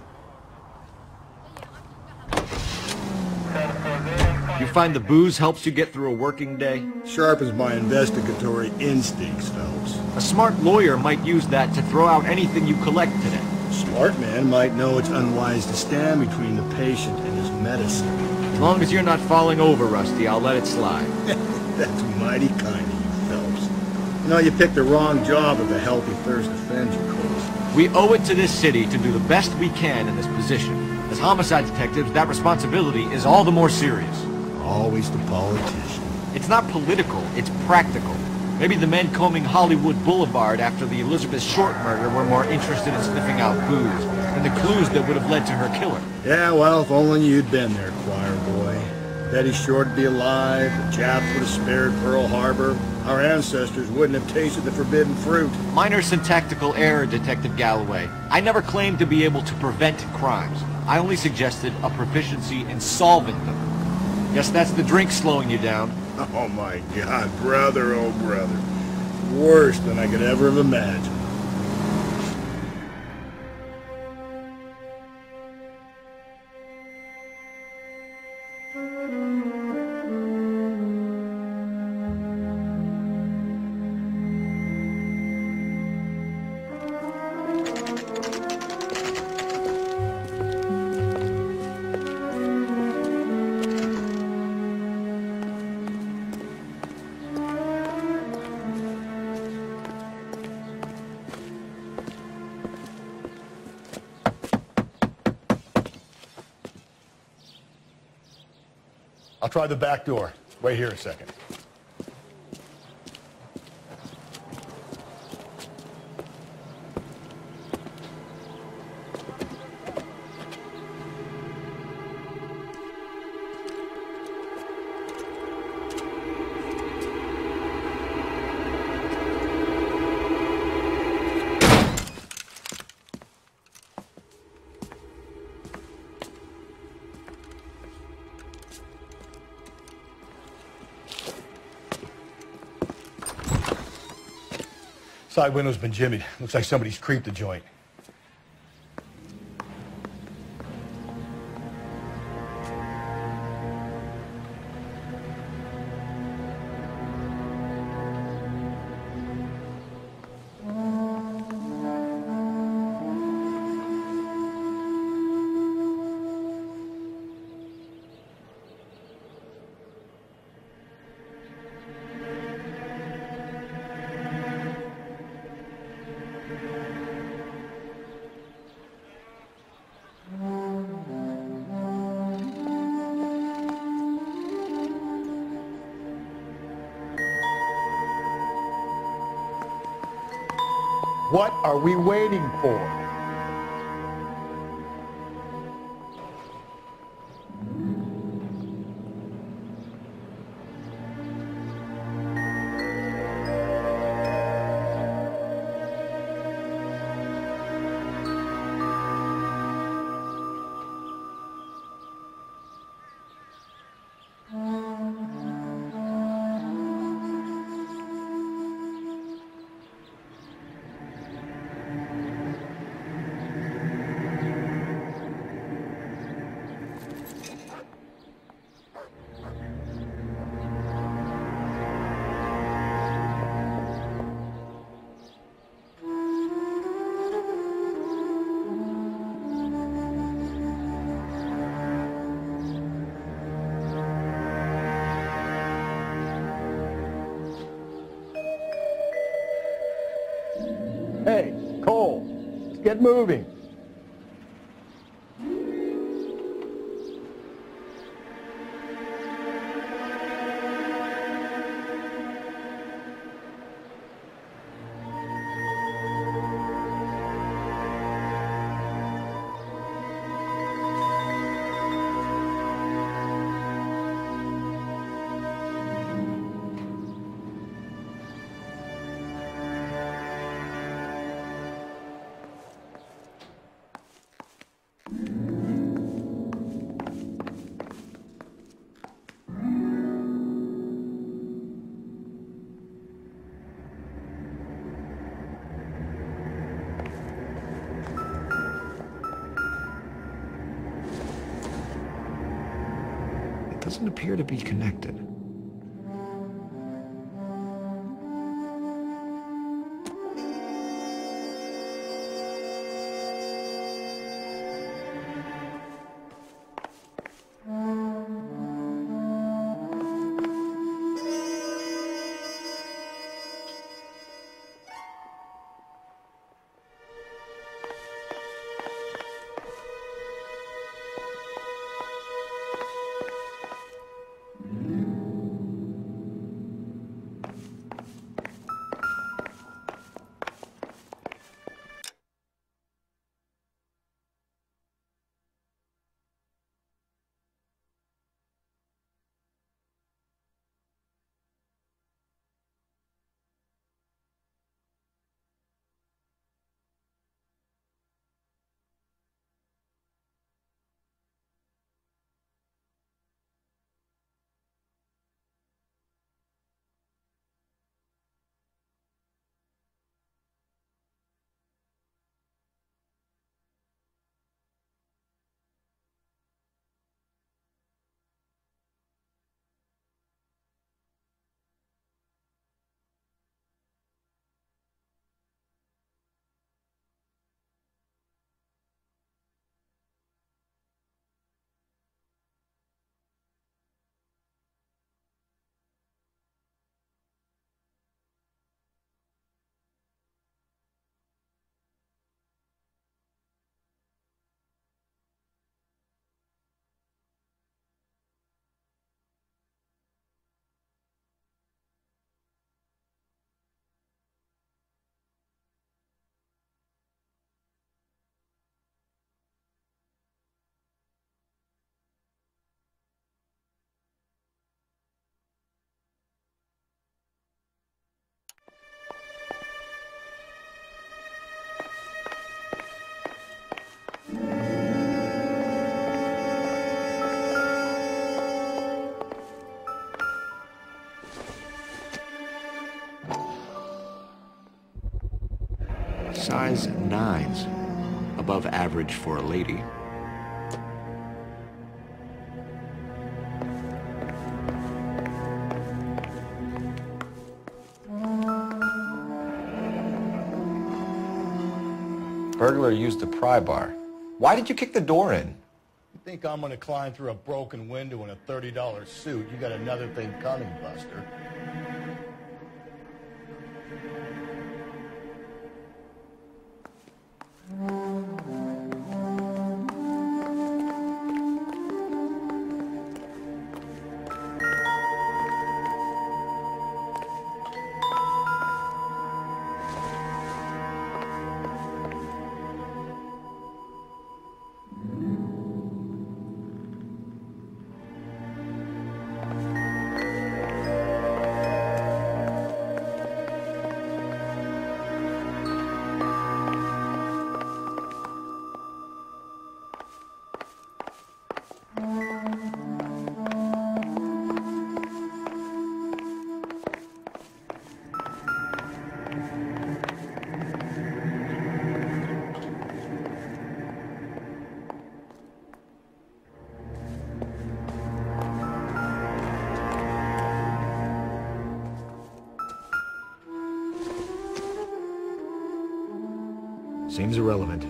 You find the booze helps you get through a working day?
Sharpens my investigatory instincts, Phelps.
A smart lawyer might use that to throw out anything you collect today.
A smart man might know it's unwise to stand between the patient and his medicine.
As long as you're not falling over, Rusty, I'll let it slide.
That's mighty kind of you, Phelps. You know, you picked the wrong job if a healthy thirst offends you, Cole.
We owe it to this city to do the best we can in this position. As homicide detectives, that responsibility is all the more serious.
Always the politician.
It's not political, it's practical. Maybe the men combing Hollywood Boulevard after the Elizabeth Short murder were more interested in sniffing out booze than the clues that would have led to her killer.
Yeah, well, if only you'd been there, choir boy. Betty Short would be alive, the Japs would have spared Pearl Harbor, Our ancestors wouldn't have tasted the forbidden fruit.
Minor syntactical error, Detective Galloway. I never claimed to be able to prevent crimes. I only suggested a proficiency in solving them. Guess that's the drink slowing you down.
Oh my God, brother, oh brother. Worse than I could ever have imagined. I'll try the back door. Wait here a second. Side window's been jimmied. Looks like somebody's creeped the joint. What are we waiting for? Hey, Cole, let's get moving.
Doesn't appear to be connected. Size 9s. Above average for a lady. Burglar used the pry bar. Why did you kick the door in?
You think I'm gonna climb through a broken window in a $30 suit? You got another thing coming, Buster.
Seems irrelevant.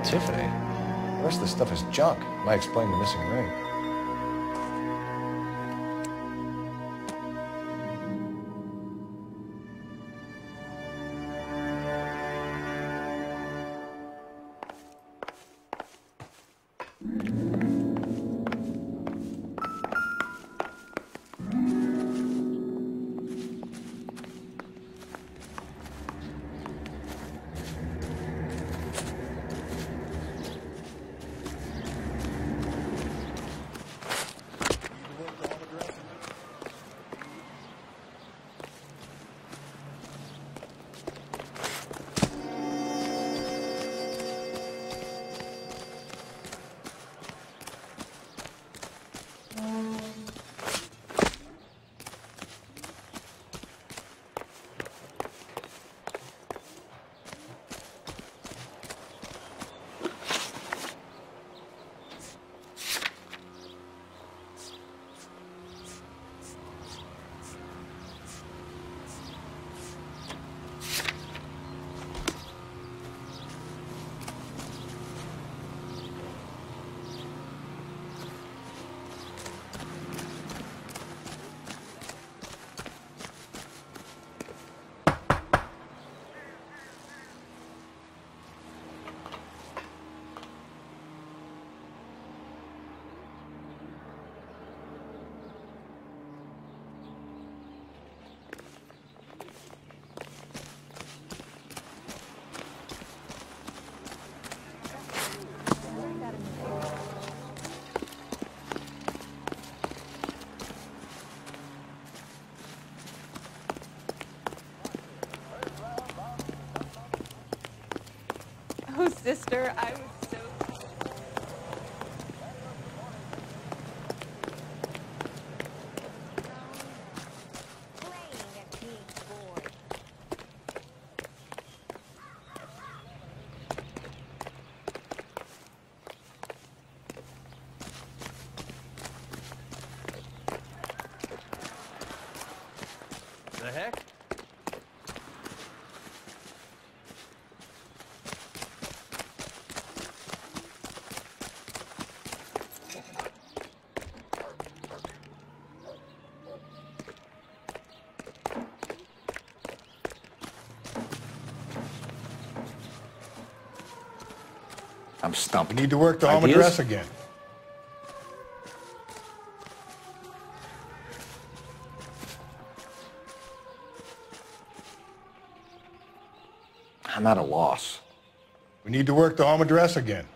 Tiffany? The rest of the stuff is junk. Might explain the missing ring.
Oh, sister, I was so...
The heck?
I'm stumped.
We need to work the home
Ideas?
address again.
I'm at a loss.
We need to work the home address again.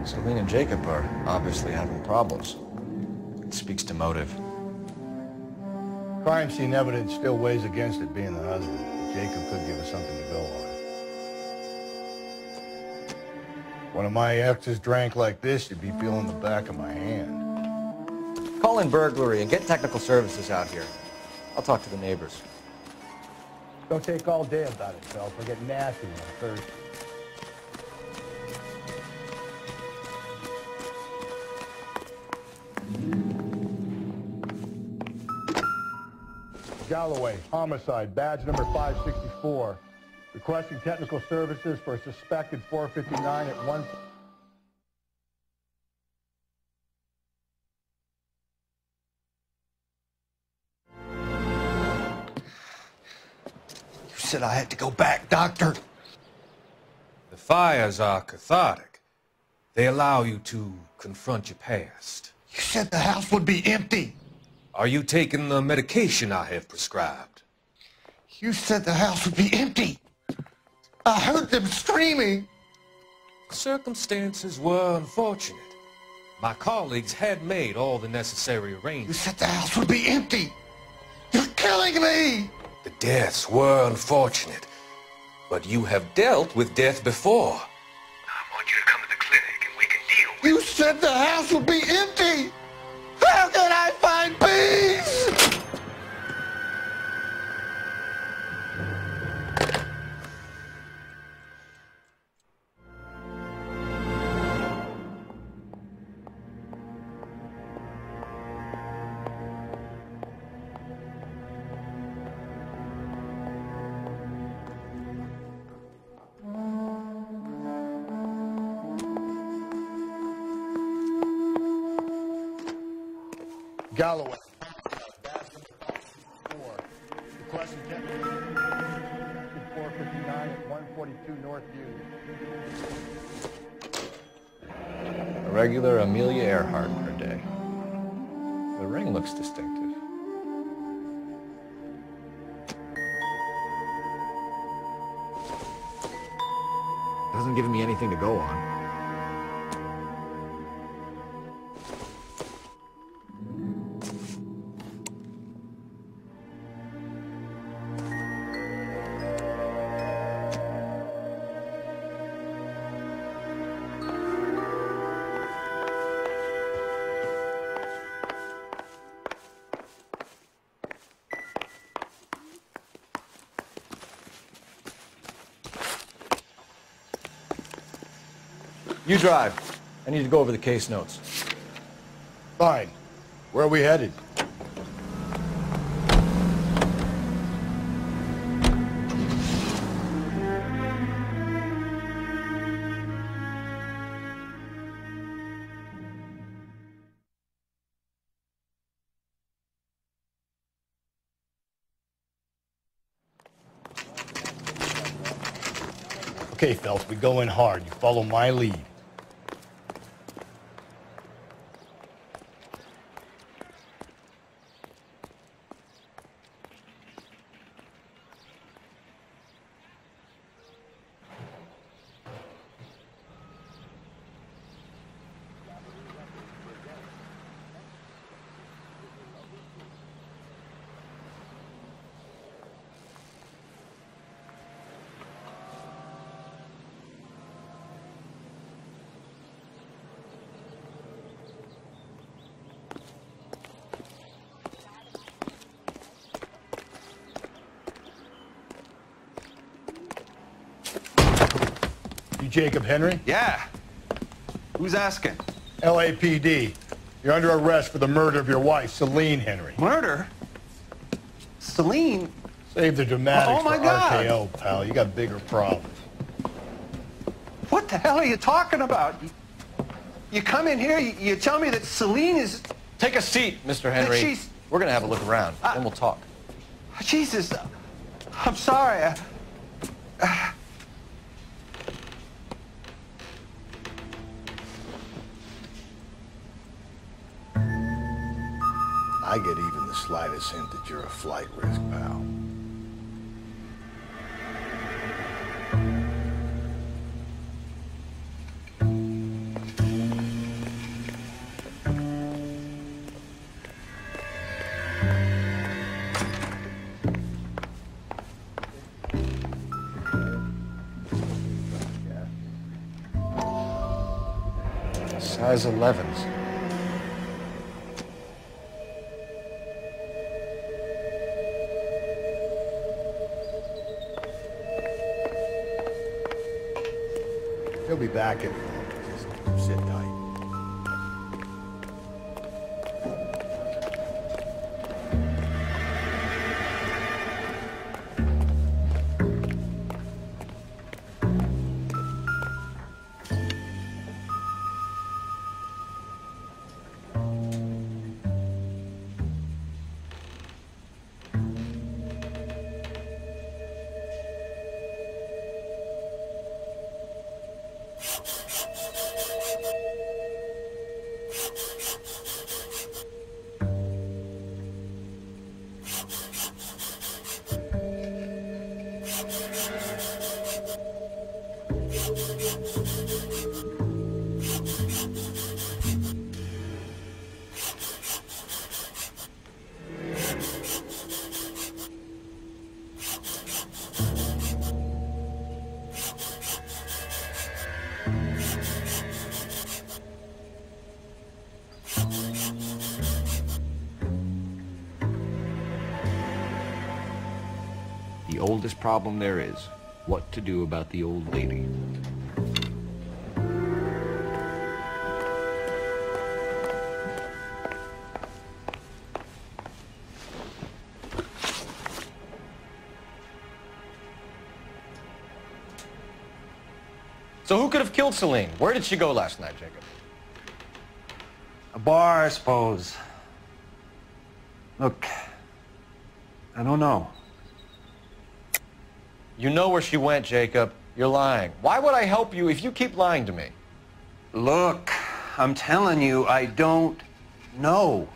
Celine and Jacob are obviously having problems. It speaks to motive.
Crime scene evidence still weighs against it being the husband. Jacob could give us something to go on. One of my exes drank like this, you'd be feeling the back of my hand.
Call in burglary and get technical services out here. I'll talk to the neighbors.
Don't take all day about it, Phelps. We'll get nasty on Thursday. Galloway, homicide, badge number 564. Requesting technical services for a suspected 459 at 1...
You said I had to go back, Doctor.
The fires are cathartic. They allow you to confront your past.
You said the house would be empty.
Are you taking the medication I have prescribed?
You said the house would be empty. I heard them screaming.
Circumstances were unfortunate. My colleagues had made all the necessary arrangements.
You said the house would be empty. You're killing me.
The deaths were unfortunate, but you have dealt with death before.
I want you to come to the clinic and we can deal with it. You said the house would be empty. How can I find peace?
Galloway. Badge number 4. Requesting technical 459 at 142 North Union.
A regular Amelia Earhart per day. The ring looks distinctive. Doesn't give me anything to go on. You drive. I need to go over the case notes.
Fine. Where are we headed? Okay, Phelps, we go in hard. You follow my lead. You Jacob Henry?
Yeah. Who's asking?
LAPD. You're under arrest for the murder of your wife, Celine Henry.
Murder? Celine?
Save the dramatics
Oh, my
for
God.
RKO, pal. You got bigger problems.
What the hell are you talking about? You come in here, you tell me that Celine is...
Take a seat, Mr. Henry.
she's-
We're gonna have a look around, then we'll talk.
Jesus, I'm sorry.
I get even the slightest hint that you're a flight risk, pal.
size 11s.
He'll be back in. Just sit tight.
The oldest problem there is, what to do about the old lady.
So who could have killed Celine? Where did she go last night, Jacob?
A bar, I suppose. Look, I don't know.
You know where she went, Jacob. You're lying. Why would I help you if you keep lying to me?
Look, I'm telling you, I don't know.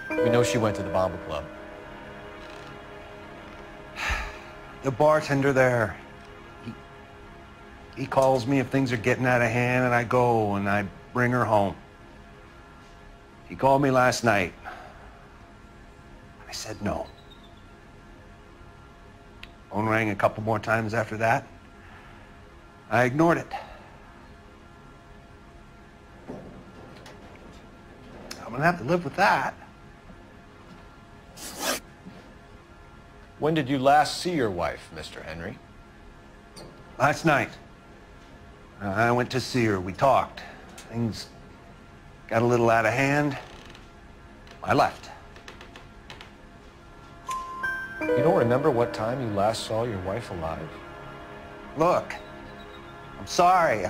We know she went to the Bomber Club.
The bartender there, he calls me if things are getting out of hand, and I go and I bring her home. He called me last night. I said no. Phone rang a couple more times after that. I ignored it. I'm gonna have to live with that.
When did you last see your wife, Mr. Henry?
Last night. I went to see her. We talked. Things got a little out of hand. I left.
You don't remember what time you last saw your wife alive?
Look, I'm sorry.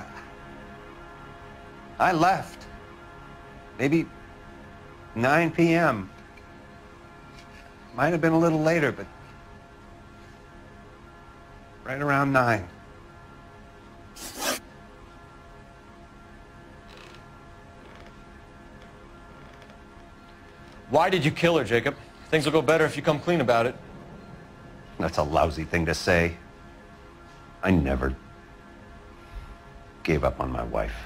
I left. Maybe 9 p.m. Might have been a little later, but right around 9.
Why did you kill her, Jacob? Things will go better if you come clean about it.
That's a lousy thing to say. I never gave up on my wife.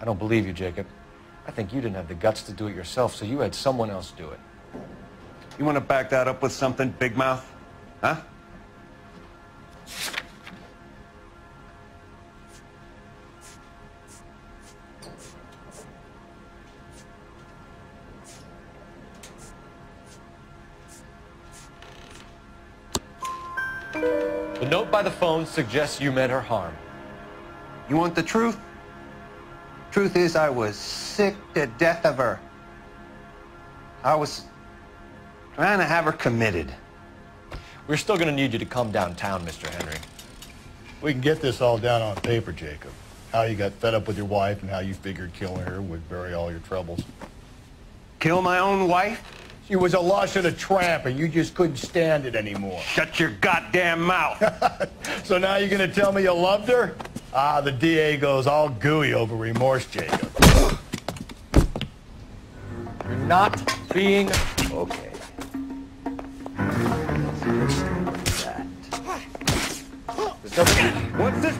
I don't believe you, Jacob. I think you didn't have the guts to do it yourself, so you had someone else do it.
You want to back that up with something, Big Mouth? Huh?
The note by the phone suggests you meant her harm.
You want the truth? Truth is, I was sick to death of her. I was trying to have her committed.
We're still going to need you to come downtown, Mr. Henry.
We can get this all down on paper, Jacob. How you got fed up with your wife and how you figured killing her would bury all your troubles.
Kill my own wife?
She was a lush and a tramp, and you just couldn't stand it anymore.
Shut your goddamn mouth.
So now you're going to tell me you loved her? Ah, the DA goes all gooey over remorse, Jacob.
You're not being...
Okay.
What's this?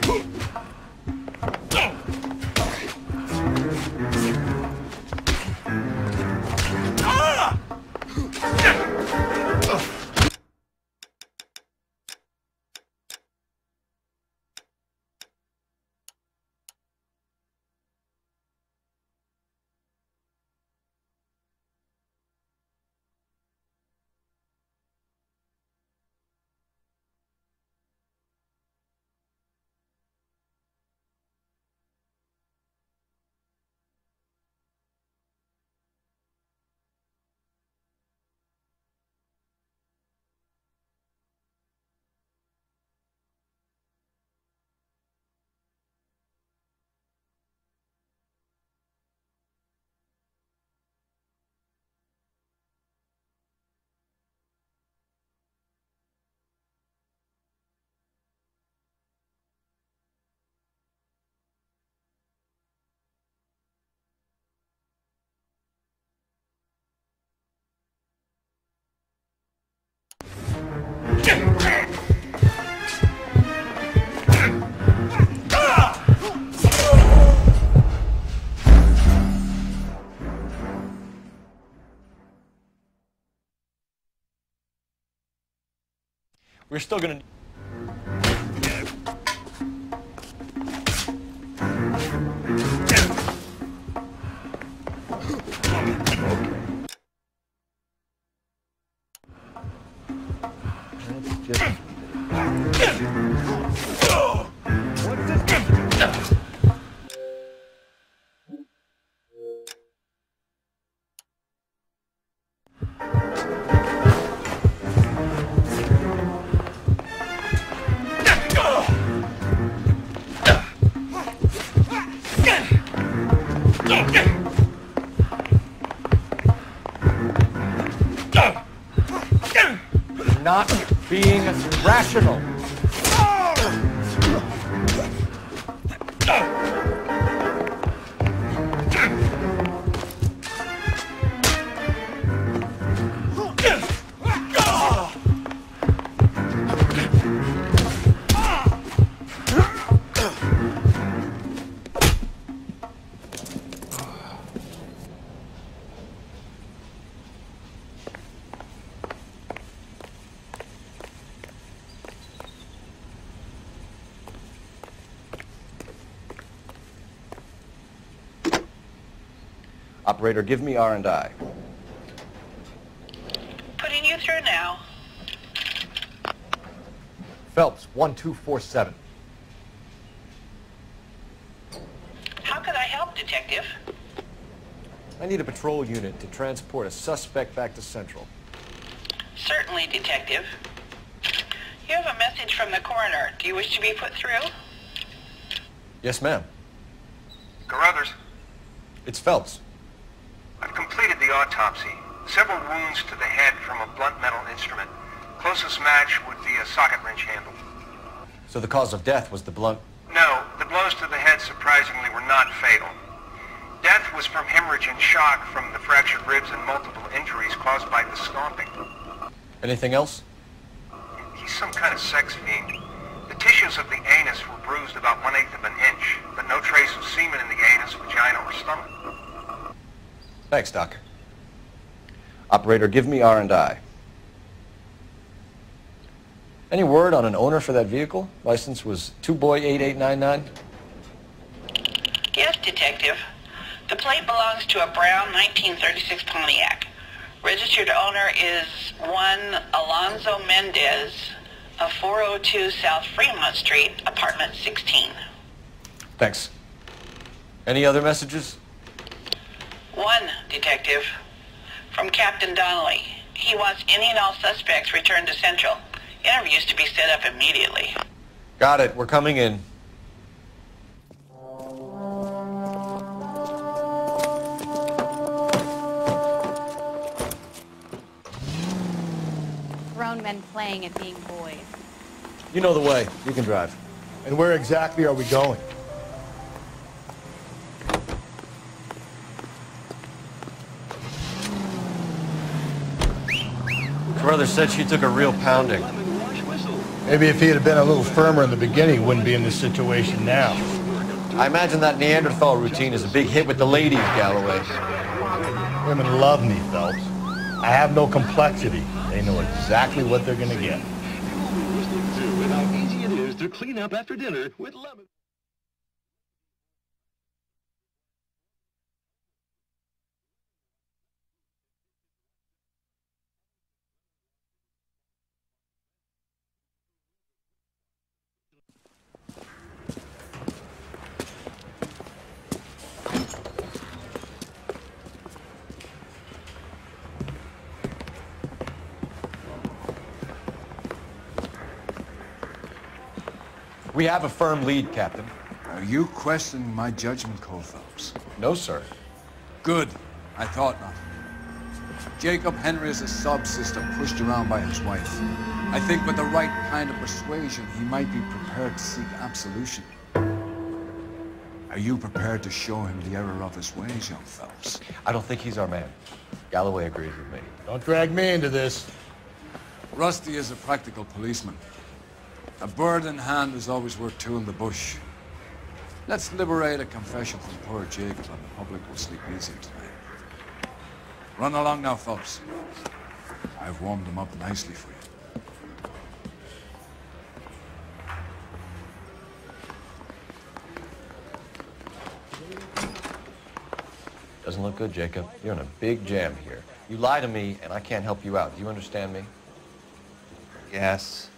We're still gonna... Not being rational. Operator, give me R&I.
Putting you through now.
Phelps, 1247.
How could I help, Detective?
I need a patrol unit to transport a suspect back to Central.
Certainly, Detective. You have a message from the coroner. Do you wish to be put through?
Yes, ma'am.
Carruthers,
It's Phelps.
I've completed the autopsy. Several wounds to the head from a blunt metal instrument. Closest match would be a socket wrench handle.
So the cause of death was the blunt...
No, the blows to the head surprisingly were not fatal. Death was from hemorrhage and shock from the fractured ribs and multiple injuries caused by the stomping.
Anything else?
He's some kind of sex fiend. The tissues of the anus were bruised about 1/8 of an inch, but no trace of semen in the anus, vagina, or stomach.
Thanks, Doc. Operator, give me R&I. Any word on an owner for that vehicle? License was 2boy8899.
Yes, Detective. The plate belongs to a brown 1936 Pontiac. Registered owner is one Alonzo Mendez of 402 South Fremont Street, apartment 16.
Thanks. Any other messages?
One, Detective. From Captain Donnelly. He wants any and all suspects returned to Central. Interviews to be set up immediately.
Got it. We're coming in.
Grown men playing at being boys.
You know the way. You can drive.
And where exactly are we going?
Carruthers said she took a real pounding.
Maybe if he had been a little firmer in the beginning, he wouldn't be in this situation now.
I imagine that Neanderthal routine is a big hit with the ladies, Galloway.
Women love me, Phelps. I have no complexity. They know exactly what they're gonna get.
And how easy it is to clean up after dinner with lemon.
We have a firm lead, Captain.
Are you questioning my judgment call, Phelps?
No, sir.
Good. I thought not. Jacob Henry is a sub-sister pushed around by his wife. I think with the right kind of persuasion, he might be prepared to seek absolution. Are you prepared to show him the error of his ways, young Phelps?
I don't think he's our man. Galloway agrees with me.
Don't drag me into this.
Rusty is a practical policeman. A bird in hand is always worth two in the bush. Let's liberate a confession from poor Jacob and the public will sleep easier tonight. Run along now, Phelps. I've warmed them up nicely for you.
doesn't look good, Jacob. You're in a big jam here. You lie to me, and I can't help you out. Do you understand me?
Yes.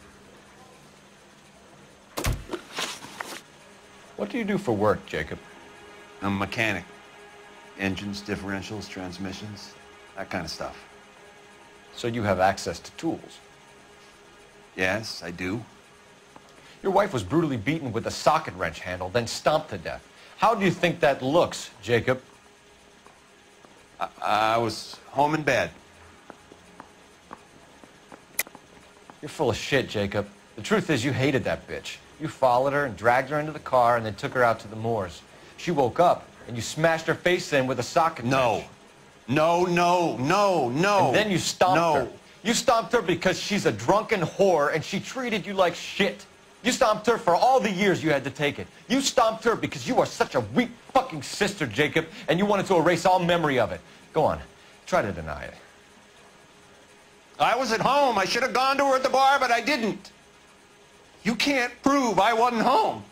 What do you do for work, Jacob?
I'm a mechanic. Engines, differentials, transmissions, that kind of stuff.
So you have access to tools?
Yes, I do.
Your wife was brutally beaten with a socket wrench handle, then stomped to death. How do you think that looks, Jacob?
I was home in bed.
You're full of shit, Jacob. The truth is you hated that bitch. You followed her and dragged her into the car and then took her out to the moors. She woke up and you smashed her face in with a socket wrench.
No. No.
And then you stomped her. You stomped her because she's a drunken whore and she treated you like shit. You stomped her for all the years you had to take it. You stomped her because you are such a weak fucking sister, Jacob, and you wanted to erase all memory of it. Go on. Try to deny it.
I was at home. I should have gone to her at the bar, but I didn't. You can't prove I wasn't home.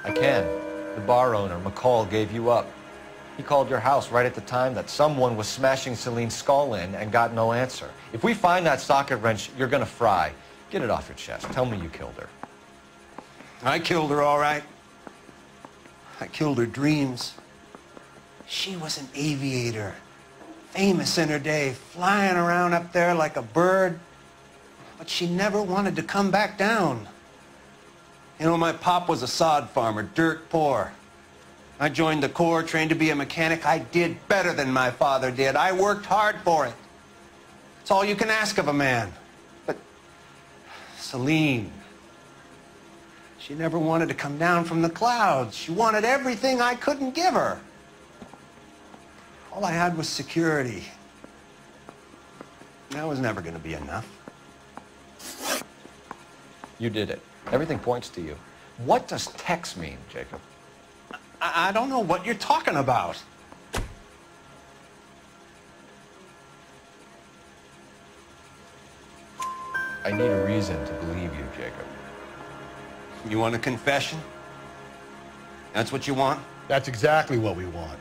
I can. The bar owner, McCall, gave you up. He called your house right at the time that someone was smashing Celine's skull in and got no answer. If we find that socket wrench, you're gonna fry. Get it off your chest. Tell me you killed her.
I killed her, all right. I killed her dreams. She was an aviator, famous in her day, flying around up there like a bird, but she never wanted to come back down. You know, my pop was a sod farmer, dirt poor. I joined the Corps, trained to be a mechanic. I did better than my father did. I worked hard for it. It's all you can ask of a man. But Celine, she never wanted to come down from the clouds. She wanted everything I couldn't give her. All I had was security. That was never going to be enough.
You did it. Everything points to you. What does Tex mean, Jacob?
I don't know what you're talking about.
I need a reason to believe you, Jacob.
You want a confession? That's what you want?
That's exactly what we want.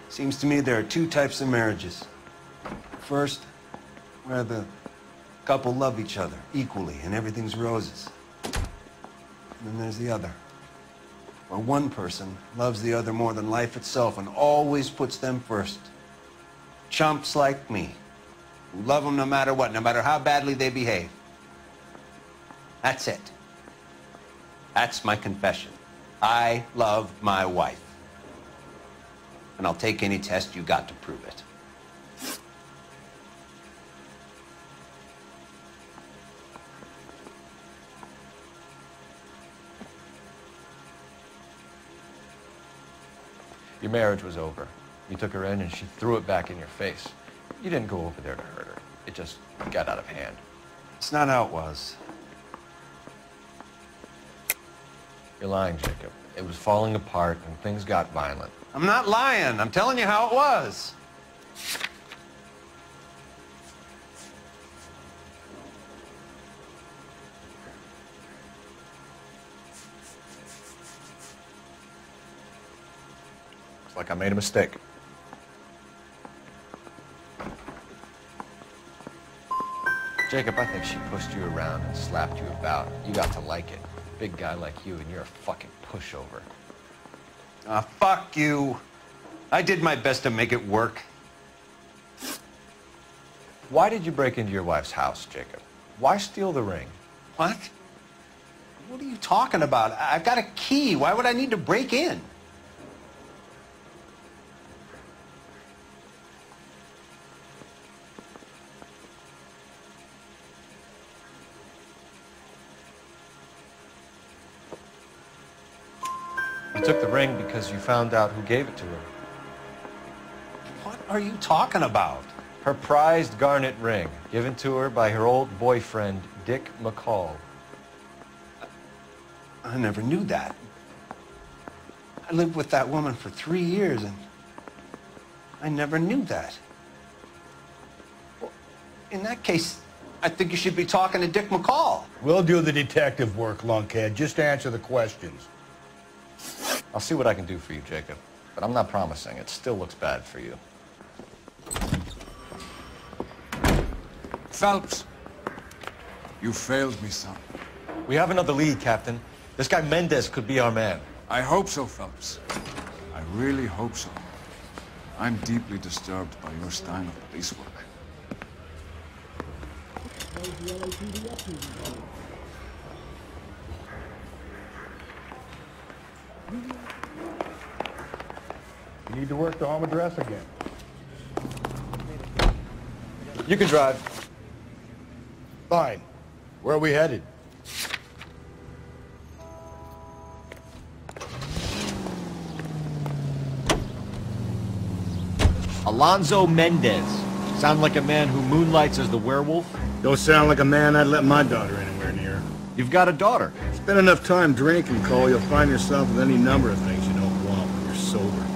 Seems to me there are two types of marriages. First, where the couple love each other equally and everything's roses. And then there's the other, where one person loves the other more than life itself and always puts them first. Chumps like me, who love them no matter what, no matter how badly they behave. That's it. That's my confession. I love my wife. And I'll take any test you got to prove it.
Your marriage was over. You took her in and she threw it back in your face. You didn't go over there to hurt her. It just got out of hand.
It's not how it was.
You're lying, Jacob. It was falling apart and things got violent.
I'm not lying. I'm telling you how it was.
Looks like I made a mistake. Jacob, I think she pushed you around and slapped you about. You got to like it. Big guy like you, and you're a fucking pushover.
Ah, fuck you. I did my best to make it work.
Why did you break into your wife's house, Jacob? Why steal the ring?
What? What are you talking about? I've got a key. Why would I need to break in?
You took the ring because you found out who gave it to her.
What are you talking about?
Her prized garnet ring, given to her by her old boyfriend, Dick McCall.
I never knew that. I lived with that woman for 3 years, and I never knew that. In that case, I think you should be talking to Dick McCall.
We'll do the detective work, lunkhead. Just answer the questions.
I'll see what I can do for you, Jacob. But I'm not promising. It still looks bad for you.
Phelps, you failed me, son.
We have another lead, Captain. This guy Mendez could be our man.
I hope so, Phelps. I really hope so. I'm deeply disturbed by your style of police work.
You need to work the home address again.
You can drive.
Fine. Where are we headed?
Alonzo Mendez. Sound like a man who moonlights as the werewolf?
Don't sound like a man I'd let my daughter anywhere near.
You've got a daughter.
Spend enough time drinking, Cole, you'll find yourself with any number of things you don't want when you're sober.